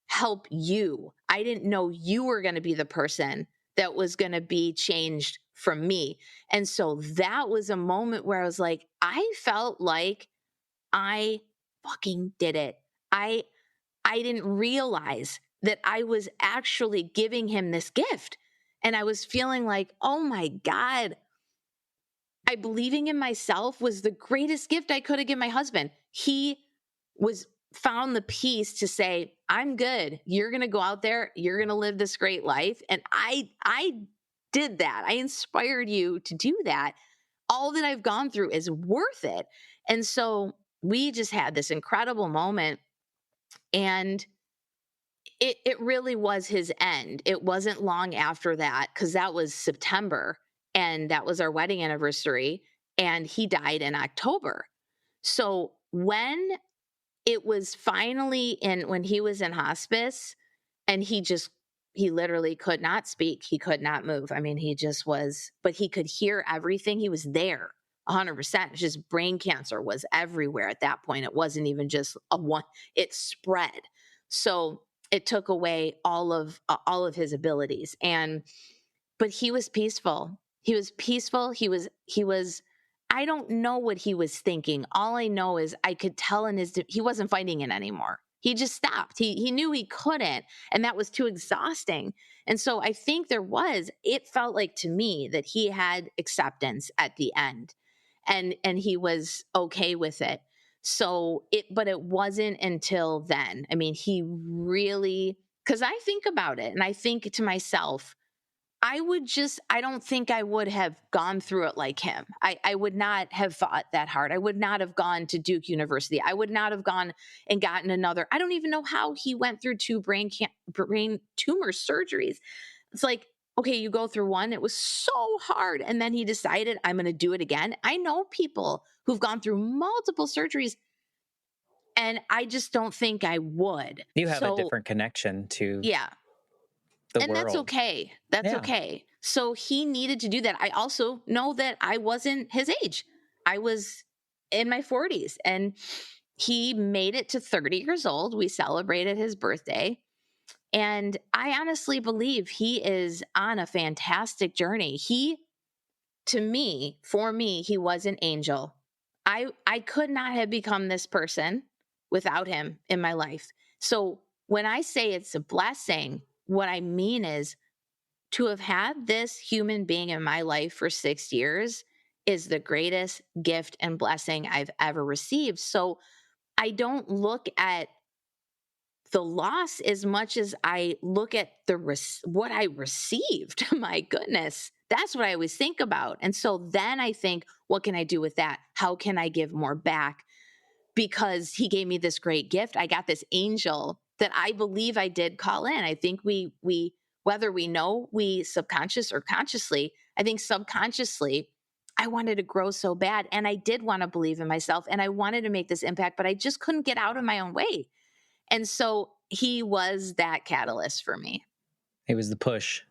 help you. I didn't know you were going to be the person that was going to be changed from me. And so that was a moment where I was like, I felt like I fucking did it. I didn't realize that I was actually giving him this gift. And I was feeling like, oh my God, I believing in myself was the greatest gift I could have given my husband. He was found the peace to say, I'm good. You're going to go out there. You're going to live this great life. And I did that. I inspired you to do that. All that I've gone through is worth it. And so we just had this incredible moment and it really was his end. It wasn't long after that because that was September and that was our wedding anniversary and he died in October. So when it was finally when he was in hospice and he literally could not speak. He could not move. I mean, he just was, but he could hear everything. He was there 100%. It's just brain cancer was everywhere at that point. It wasn't even just it spread. So it took away all of his abilities. But he was peaceful. He was peaceful. He was I don't know what he was thinking. All I know is I could tell he wasn't fighting it anymore. He just stopped. He knew he couldn't, and that was too exhausting. And so I think it felt like to me that he had acceptance at the end and he was okay with it. But it wasn't until then. I mean, he really, because I think about it and I think to myself, I don't think I would have gone through it like him. I would not have fought that hard. I would not have gone to Duke University. I would not have gone and gotten I don't even know how he went through two brain tumor surgeries. It's like, okay, you go through one, it was so hard. And then he decided, I'm going to do it again. I know people who've gone through multiple surgeries and I just don't think I would. You have a So, different connection to yeah. the And world. that's okay. That's Yeah. okay. So he needed to do that. I also know that I wasn't his age. I was in my 40s and he made it to 30 years old. We celebrated his birthday. And I honestly believe he is on a fantastic journey. For me, he was an angel. I could not have become this person without him in my life. So when I say it's a blessing, what I mean is to have had this human being in my life for 6 years is the greatest gift and blessing I've ever received. So I don't look at the loss as much as I look at what I received. My goodness, that's what I always think about. And so then I think, what can I do with that? How can I give more back? Because he gave me this great gift. I got this angel that I believe I did call in. I think we whether we know we subconscious or consciously, I think subconsciously I wanted to grow so bad and I did want to believe in myself and I wanted to make this impact, but I just couldn't get out of my own way. And so he was that catalyst for me. It was the push.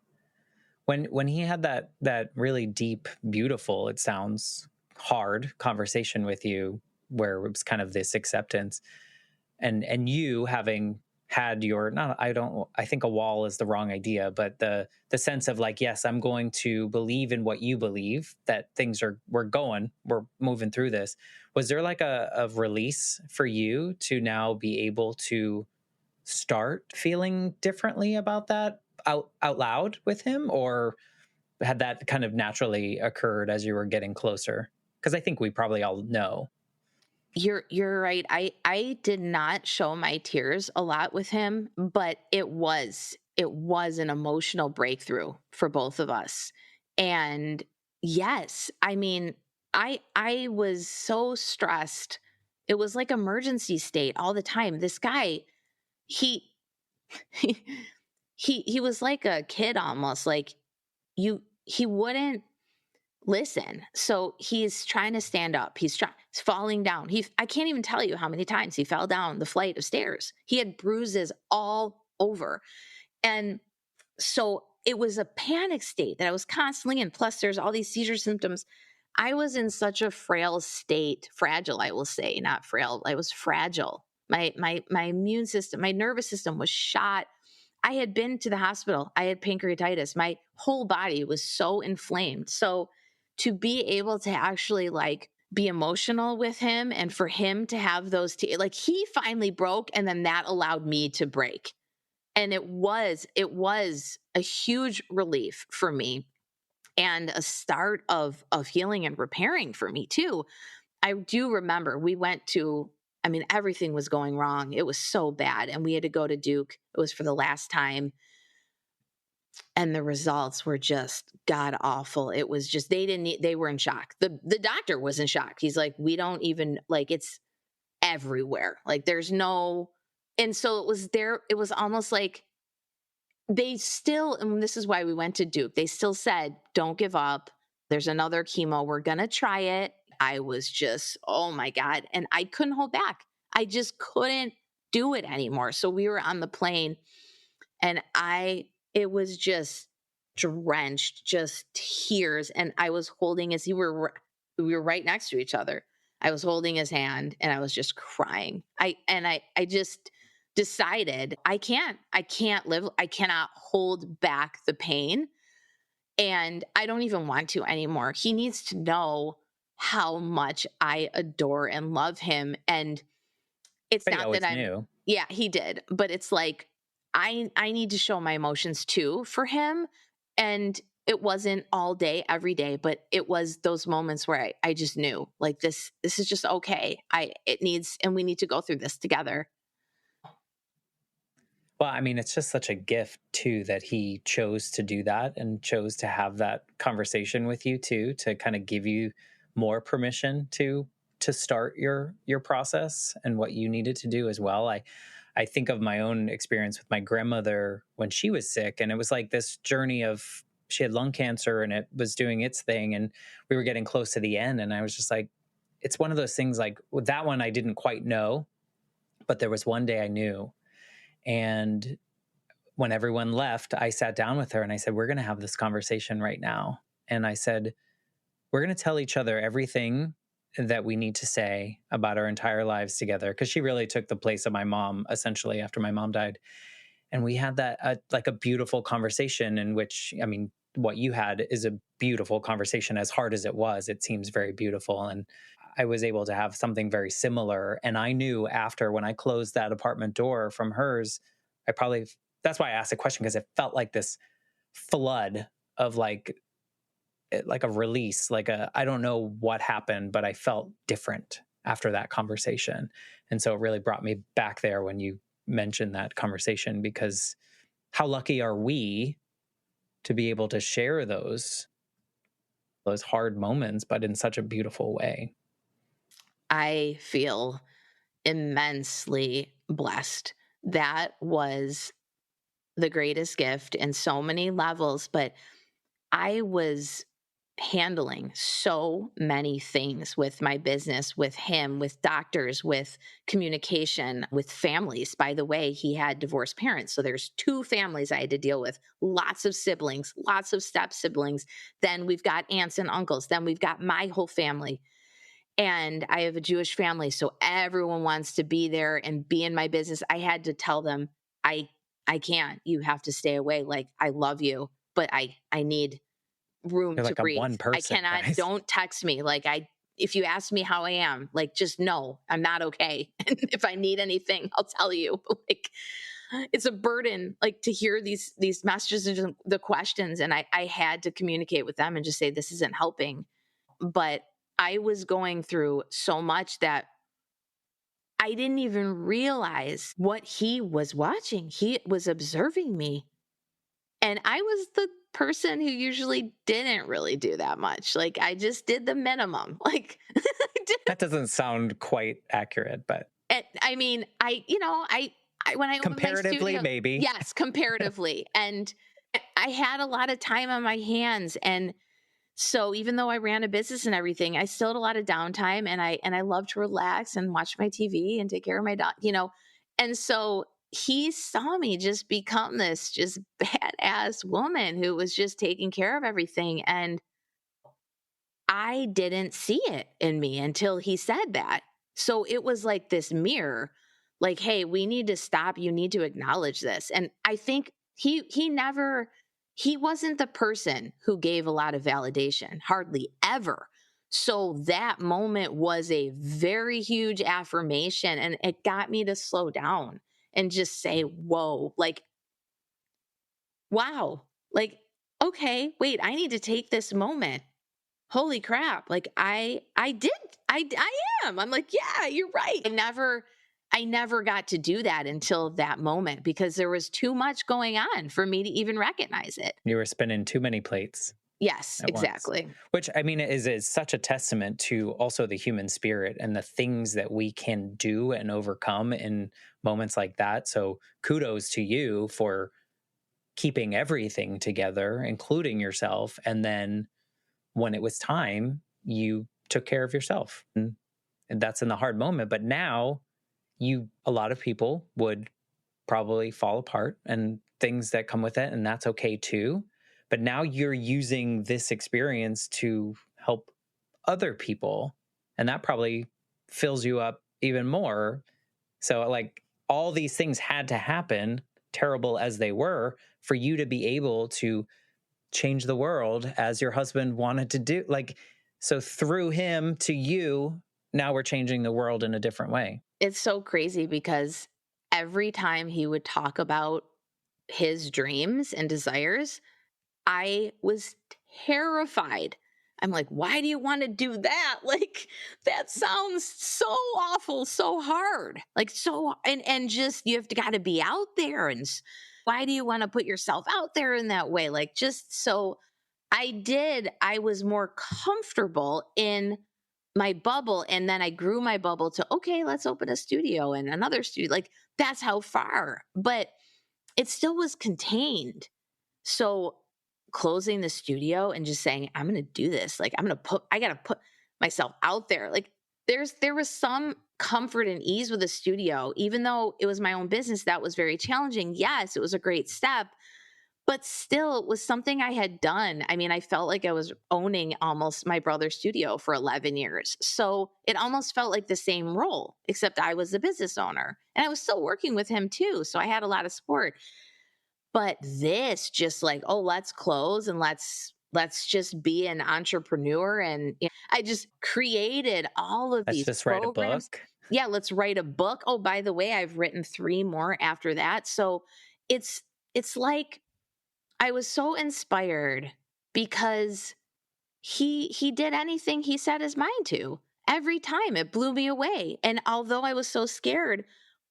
When he had that really deep, beautiful, it sounds hard conversation with you, where it was kind of this acceptance, and you having had your, not, I don't, I think a wall is the wrong idea, but the sense of like, yes, I'm going to believe in what you believe, that things are, we're moving through this. Was there like a release for you to now be able to start feeling differently about that out loud with him, or had that kind of naturally occurred as you were getting closer? Because I think we probably all know. You're right. I did not show my tears a lot with him, but it was an emotional breakthrough for both of us. And yes, I mean, I was so stressed. It was like emergency state all the time. This guy, he he he was like a kid almost. Like he wouldn't listen. So he's trying to stand up. He's falling down. I can't even tell you how many times he fell down the flight of stairs. He had bruises all over. And so it was a panic state that I was constantly in. Plus, there's all these seizure symptoms. I was in such a frail state, fragile, I will say, not frail. I was fragile. My immune system, my nervous system was shot. I had been to the hospital. I had pancreatitis. My whole body was so inflamed. So to be able to actually like be emotional with him and for him to have those like he finally broke and then that allowed me to break. And it was a huge relief for me and a start of healing and repairing for me too. I do remember we went to, I mean, everything was going wrong. It was so bad. And we had to go to Duke. It was for the last time. And the results were just god awful. It was just, they were in shock. The doctor was in shock. He's like, we don't even, like, it's everywhere. Like, there's no, and so it was there. It was almost like they still, and this is why we went to Duke, they still said, don't give up. There's another chemo. We're going to try it. I was just, oh my God. And I couldn't hold back. I just couldn't do it anymore. So we were on the plane and it was just drenched, just tears. And I was holding we were right next to each other. I was holding his hand and I was just crying. I just decided I can't live, I cannot hold back the pain. And I don't even want to anymore. He needs to know how much I adore and love him. And it's But he not that always I'm, knew. yeah, he did, but it's like I need to show my emotions too for him. And it wasn't all day, every day, but it was those moments where I just knew like this is just okay. It needs, and we need to go through this together. Well, I mean, it's just such a gift too that he chose to do that and chose to have that conversation with you too, to kind of give you more permission to start your process and what you needed to do as well. I think of my own experience with my grandmother when she was sick, and it was like this journey of, she had lung cancer and it was doing its thing, and we were getting close to the end, and I was just like, it's one of those things, like with that one I didn't quite know, but there was one day I knew. And when everyone left, I sat down with her and I said, we're going to have this conversation right now. And I said, we're going to tell each other everything that we need to say about our entire lives together. Because she really took the place of my mom, essentially, after my mom died. And we had that, like a beautiful conversation in which, I mean, what you had is a beautiful conversation. As hard as it was, it seems very beautiful. And I was able to have something very similar. And I knew after, when I closed that apartment door from hers, I probably, that's why I asked the question, because it felt like this flood of like a release, like a, I don't know what happened, but I felt different after that conversation. And so it really brought me back there when you mentioned that conversation, because how lucky are we to be able to share those hard moments, but in such a beautiful way. I feel immensely blessed. That was the greatest gift in so many levels, but I was handling so many things with my business, with him, with doctors, with communication, with families. By the way, he had divorced parents. So there's two families I had to deal with, lots of siblings, lots of step siblings. Then we've got aunts and uncles. Then we've got my whole family. And I have a Jewish family, so everyone wants to be there and be in my business. I had to tell them, I I can't. You have to stay away. Like, I love you, but I need room You're to like, I'm breathe. one I person, cannot, guys. don't text me. Like, if you ask me how I am, like, just know I'm not okay. And if I need anything, I'll tell you. Like, it's a burden, like, to hear these messages and the questions. And I had to communicate with them and just say, this isn't helping. But I was going through so much that I didn't even realize what he was watching. He was observing me. And I was the person who usually didn't really do that much. Like, I just did the minimum. Like, That doesn't sound quite accurate, but I mean, when I opened my comparatively, studio, maybe. yes, comparatively. And I had a lot of time on my hands. And so even though I ran a business and everything, I still had a lot of downtime, and I love to relax and watch my TV and take care of my dog. And so he saw me just become this just badass woman who was just taking care of everything. And I didn't see it in me until he said that. So it was like this mirror, like, hey, we need to stop. You need to acknowledge this. And I think he wasn't the person who gave a lot of validation, hardly ever. So that moment was a very huge affirmation, and it got me to slow down and just say, whoa, like, wow, like, okay, wait, I need to take this moment. Holy crap, like, I did, I am. I'm like, yeah, you're right. I never got to do that until that moment, because there was too much going on for me to even recognize it. You were spinning too many plates Yes, at once, exactly. which I mean is such a testament to also the human spirit and the things that we can do and overcome in moments like that. So kudos to you for keeping everything together, including yourself. And then when it was time, you took care of yourself. And that's in the hard moment. But now a lot of people would probably fall apart and things that come with it. And that's okay too. But now you're using this experience to help other people. And that probably fills you up even more. So, like, all these things had to happen, terrible as they were, for you to be able to change the world as your husband wanted to do. Like, so through him to you, now we're changing the world in a different way. It's so crazy because every time he would talk about his dreams and desires, I was terrified. I'm like, why do you want to do that? Like, that sounds so awful, so hard. Like, so, and just, you have to got to be out there. And why do you want to put yourself out there in that way? Like, just so I was more comfortable in my bubble. And then I grew my bubble to, okay, let's open a studio and another studio. Like, that's how far, but it still was contained. So closing the studio and just saying, I'm going to do this. Like, I got to put myself out there. Like, there was some comfort and ease with the studio, even though it was my own business. That was very challenging. Yes, it was a great step, but still it was something I had done. I mean, I felt like I was owning almost my brother's studio for 11 years. So it almost felt like the same role, except I was the business owner and I was still working with him too. So I had a lot of support. But this just like, oh, let's close and let's just be an entrepreneur. And I just created all of Let's these just write a programs. book. Yeah, let's write a book. Oh, by the way, I've written 3 more after that. So it's like I was so inspired because he did anything he set his mind to. Every time it blew me away. And although I was so scared,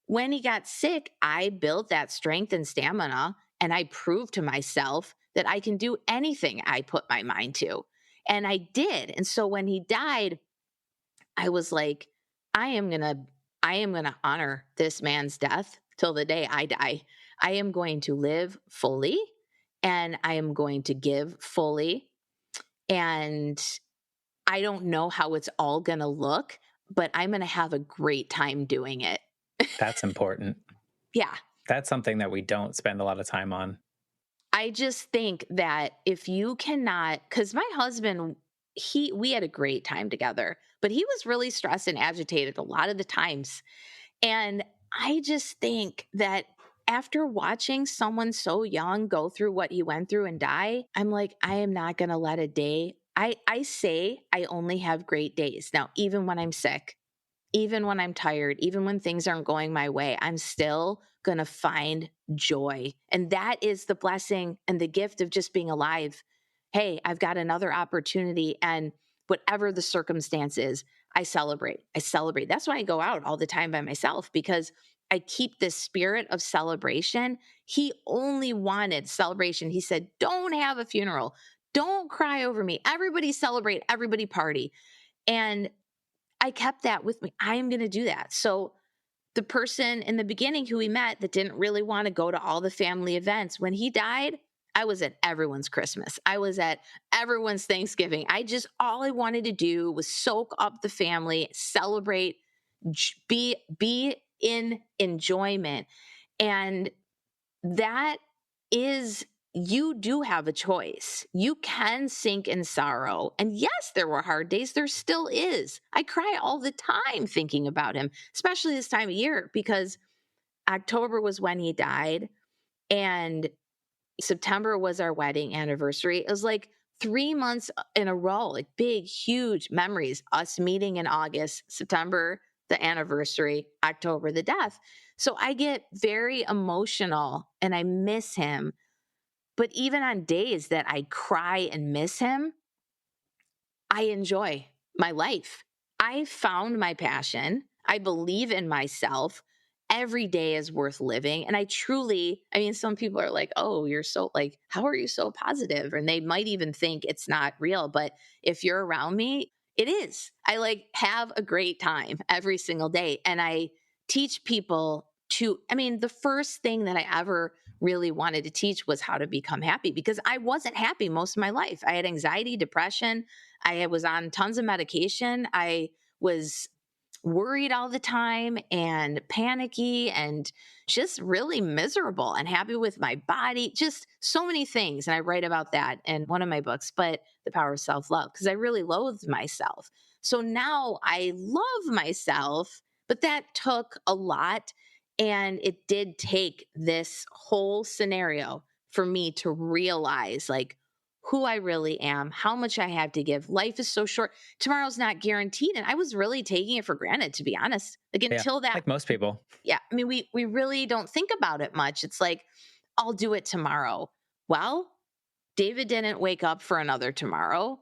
when he got sick, I built that strength and stamina, and I proved to myself that I can do anything I put my mind to. And I did. And so when he died, I was like, I am going to I am going to honor this man's death till the day I die. I am going to live fully, and I am going to give fully, and I don't know how it's all going to look, but I'm going to have a great time doing it. That's important. Yeah. That's something that we don't spend a lot of time on. I just think that if you cannot, because my husband we had a great time together, but he was really stressed and agitated a lot of the times. And I just think that after watching someone so young go through what he went through and die, I'm like, I am not going to let a day. I say I only have great days. Now, even when I'm sick, even when I'm tired, even when things aren't going my way, I'm still going to find joy. And that is the blessing and the gift of just being alive. Hey, I've got another opportunity. And whatever the circumstances, I celebrate. I celebrate. That's why I go out all the time by myself, because I keep this spirit of celebration. He only wanted celebration. He said, don't have a funeral. Don't cry over me. Everybody celebrate, everybody party. And I kept that with me. I am going to do that. So the person in the beginning who we met that didn't really want to go to all the family events, when he died, I was at everyone's Christmas. I was at everyone's Thanksgiving. All I wanted to do was soak up the family, celebrate, be in enjoyment. And that is, you do have a choice. You can sink in sorrow. And yes, there were hard days. There still is. I cry all the time thinking about him, especially this time of year, because October was when he died and September was our wedding anniversary. It was like 3 months in a row, like big, huge memories. Us meeting in August, September, the anniversary, October, the death. So I get very emotional and I miss him. But even on days that I cry and miss him, I enjoy my life. I found my passion. I believe in myself. Every day is worth living. And I mean, some people are like, oh, you're so like, how are you so positive? And they might even think it's not real. But if you're around me, it is. I like have a great time every single day. And I teach people I mean, the first thing that I ever really wanted to teach was how to become happy, because I wasn't happy most of my life. I had anxiety, depression. I was on tons of medication. I was worried all the time and panicky and just really miserable, and happy with my body, just so many things. And I write about that in one of my books, but The Power of Self Love, because I really loathed myself. So now I love myself, but that took a lot. And it did take this whole scenario for me to realize like who I really am, how much I have to give. Life is so short. Tomorrow's not guaranteed. And I was really taking it for granted, to be honest. Like Yeah, until that, like most people. yeah. I mean, we really don't think about it much. It's like, I'll do it tomorrow. Well, David didn't wake up for another tomorrow,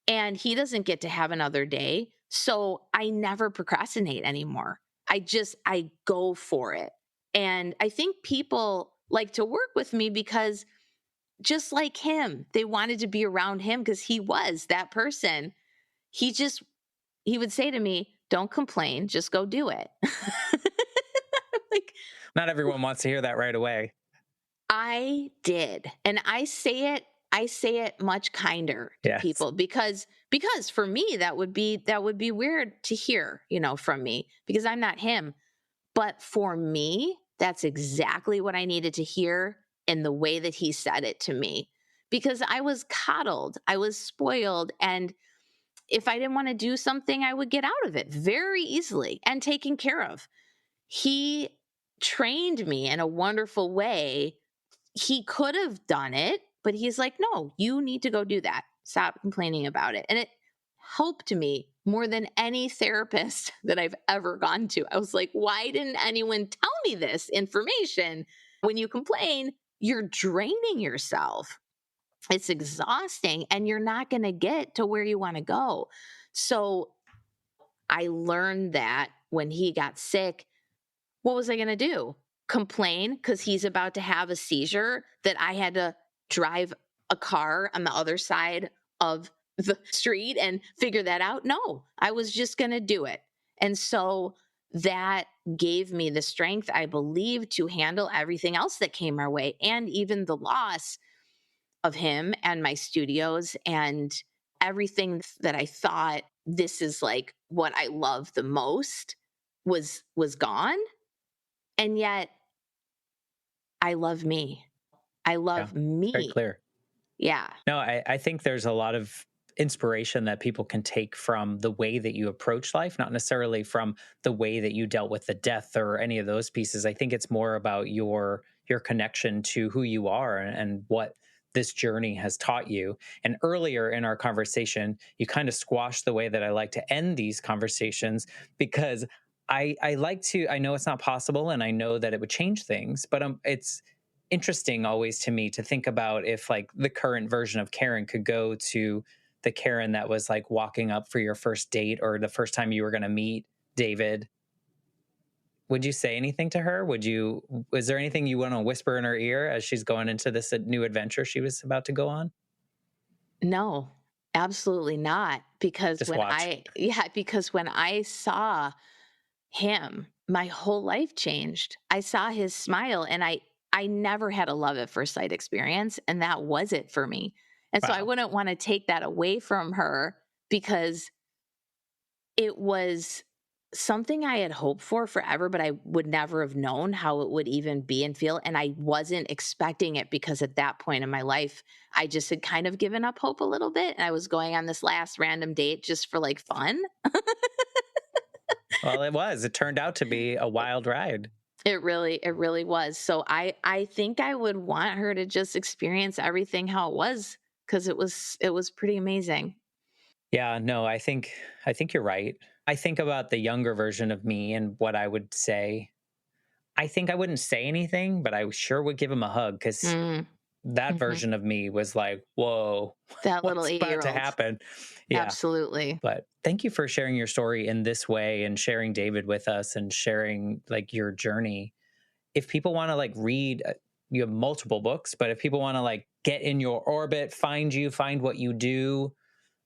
and he doesn't get to have another day. So I never procrastinate anymore. I go for it. And I think people like to work with me because just like him, they wanted to be around him because he was that person. He just, he would say to me, don't complain, just go do it. Like, Not everyone wants to hear that right away. I did. And I say it much kinder to Yes. people, because for me that would be weird to hear, from me, because I'm not him. But for me, that's exactly what I needed to hear in the way that he said it to me, because I was coddled, I was spoiled, and if I didn't want to do something, I would get out of it very easily and taken care of. He trained me in a wonderful way. He could have done it, but he's like, no, you need to go do that. Stop complaining about it. And it helped me more than any therapist that I've ever gone to. I was like, why didn't anyone tell me this information? When you complain, you're draining yourself. It's exhausting and you're not going to get to where you want to go. So I learned that when he got sick, what was I going to do? Complain because he's about to have a seizure that I had to drive a car on the other side of the street and figure that out? No, I was just going to do it. And so that gave me the strength, I believe, to handle everything else that came our way, and even the loss of him and my studios and everything that I thought this is like what I love the most was gone. And yet I love me. I Yeah. love Very me. clear. Yeah. No, I think there's a lot of inspiration that people can take from the way that you approach life, not necessarily from the way that you dealt with the death or any of those pieces. I think it's more about your connection to who you are and what this journey has taught you. And earlier in our conversation, you kind of squashed the way that I like to end these conversations because I like to, I know it's not possible and I know that it would change things, but it's interesting always to me to think about if like the current version of Caren could go to the Caren that was like walking up for your first date or the first time you were going to meet David. Would you say anything to her? Was there anything you want to whisper in her ear as she's going into this new adventure she was about to go on? No, absolutely not. Because Just watch. because when I saw him, my whole life changed. I saw his smile and I never had a love at first sight experience, and that was it for me. And so I Wow. wouldn't want to take that away from her because it was something I had hoped for forever, but I would never have known how it would even be and feel. And I wasn't expecting it because at that point in my life, I just had kind of given up hope a little bit. And I was going on this last random date just for like fun. Well, it was. It turned out to be a wild ride. It really was. So I think I would want her to just experience everything how it was because it was pretty amazing. Yeah, no, I think you're right. I think about the younger version of me and what I would say. I think I wouldn't say anything, but I sure would give him a hug because Mm, that hmm. version of me was like, whoa, That little what's about 8-year to old. happen? Yeah. Absolutely. But thank you for sharing your story in this way and sharing David with us and sharing like your journey. If people want to like read, you have multiple books, but if people want to like get in your orbit, find you, find what you do,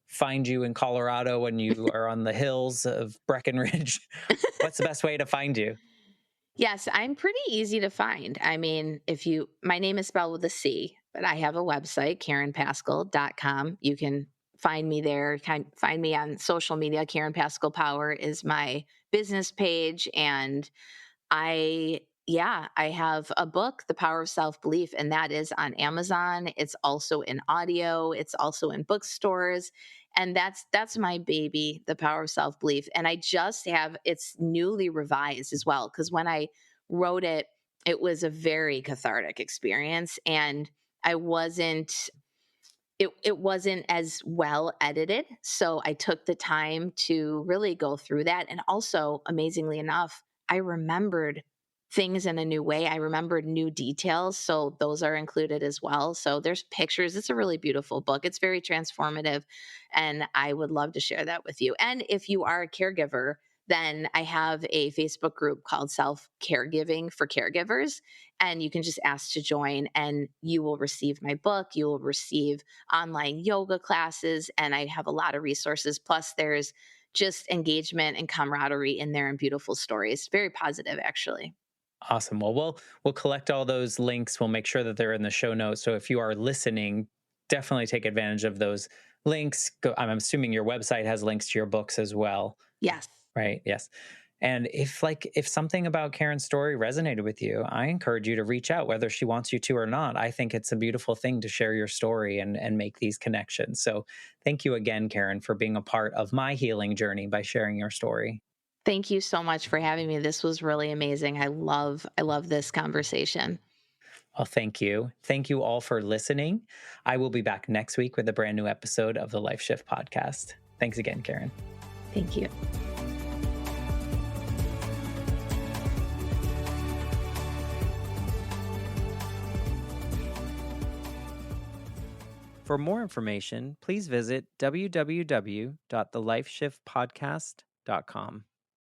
find you in Colorado when you are on the hills of Breckenridge, what's the best way to find you? Yes, I'm pretty easy to find. I mean, my name is spelled with a C, but I have a website, karenpaskel.com. You can find me there. Find me on social media. Caren Paskel Power is my business page. And I have a book, The Power of Self Belief, and that is on Amazon. It's also in audio, it's also in bookstores. And that's my baby, The Power of Self Belief. And I just have it's newly revised as well. Cause when I wrote it, it was a very cathartic experience. And I wasn't it wasn't as well edited. So I took the time to really go through that. And also, amazingly enough, I remembered things in a new way. I remembered new details. So those are included as well. So there's pictures. It's a really beautiful book. It's very transformative. And I would love to share that with you. And if you are a caregiver, then I have a Facebook group called Self Caregiving for Caregivers. And you can just ask to join, and you will receive my book. You will receive online yoga classes, and I have a lot of resources. Plus, there's just engagement and camaraderie in there and beautiful stories. Very positive, actually. Awesome. Well, we'll collect all those links. We'll make sure that they're in the show notes. So if you are listening, definitely take advantage of those links. I'm assuming your website has links to your books as well, Yes. right? Yes. And if something about Karen's story resonated with you, I encourage you to reach out, whether she wants you to or not. I think it's a beautiful thing to share your story and make these connections. So thank you again, Caren, for being a part of my healing journey by sharing your story. Thank you so much for having me. This was really amazing. I love this conversation. Well, thank you. Thank you all for listening. I will be back next week with a brand new episode of the Life Shift podcast. Thanks again, Caren. Thank you. For more information, please visit www.thelifeshiftpodcast.com.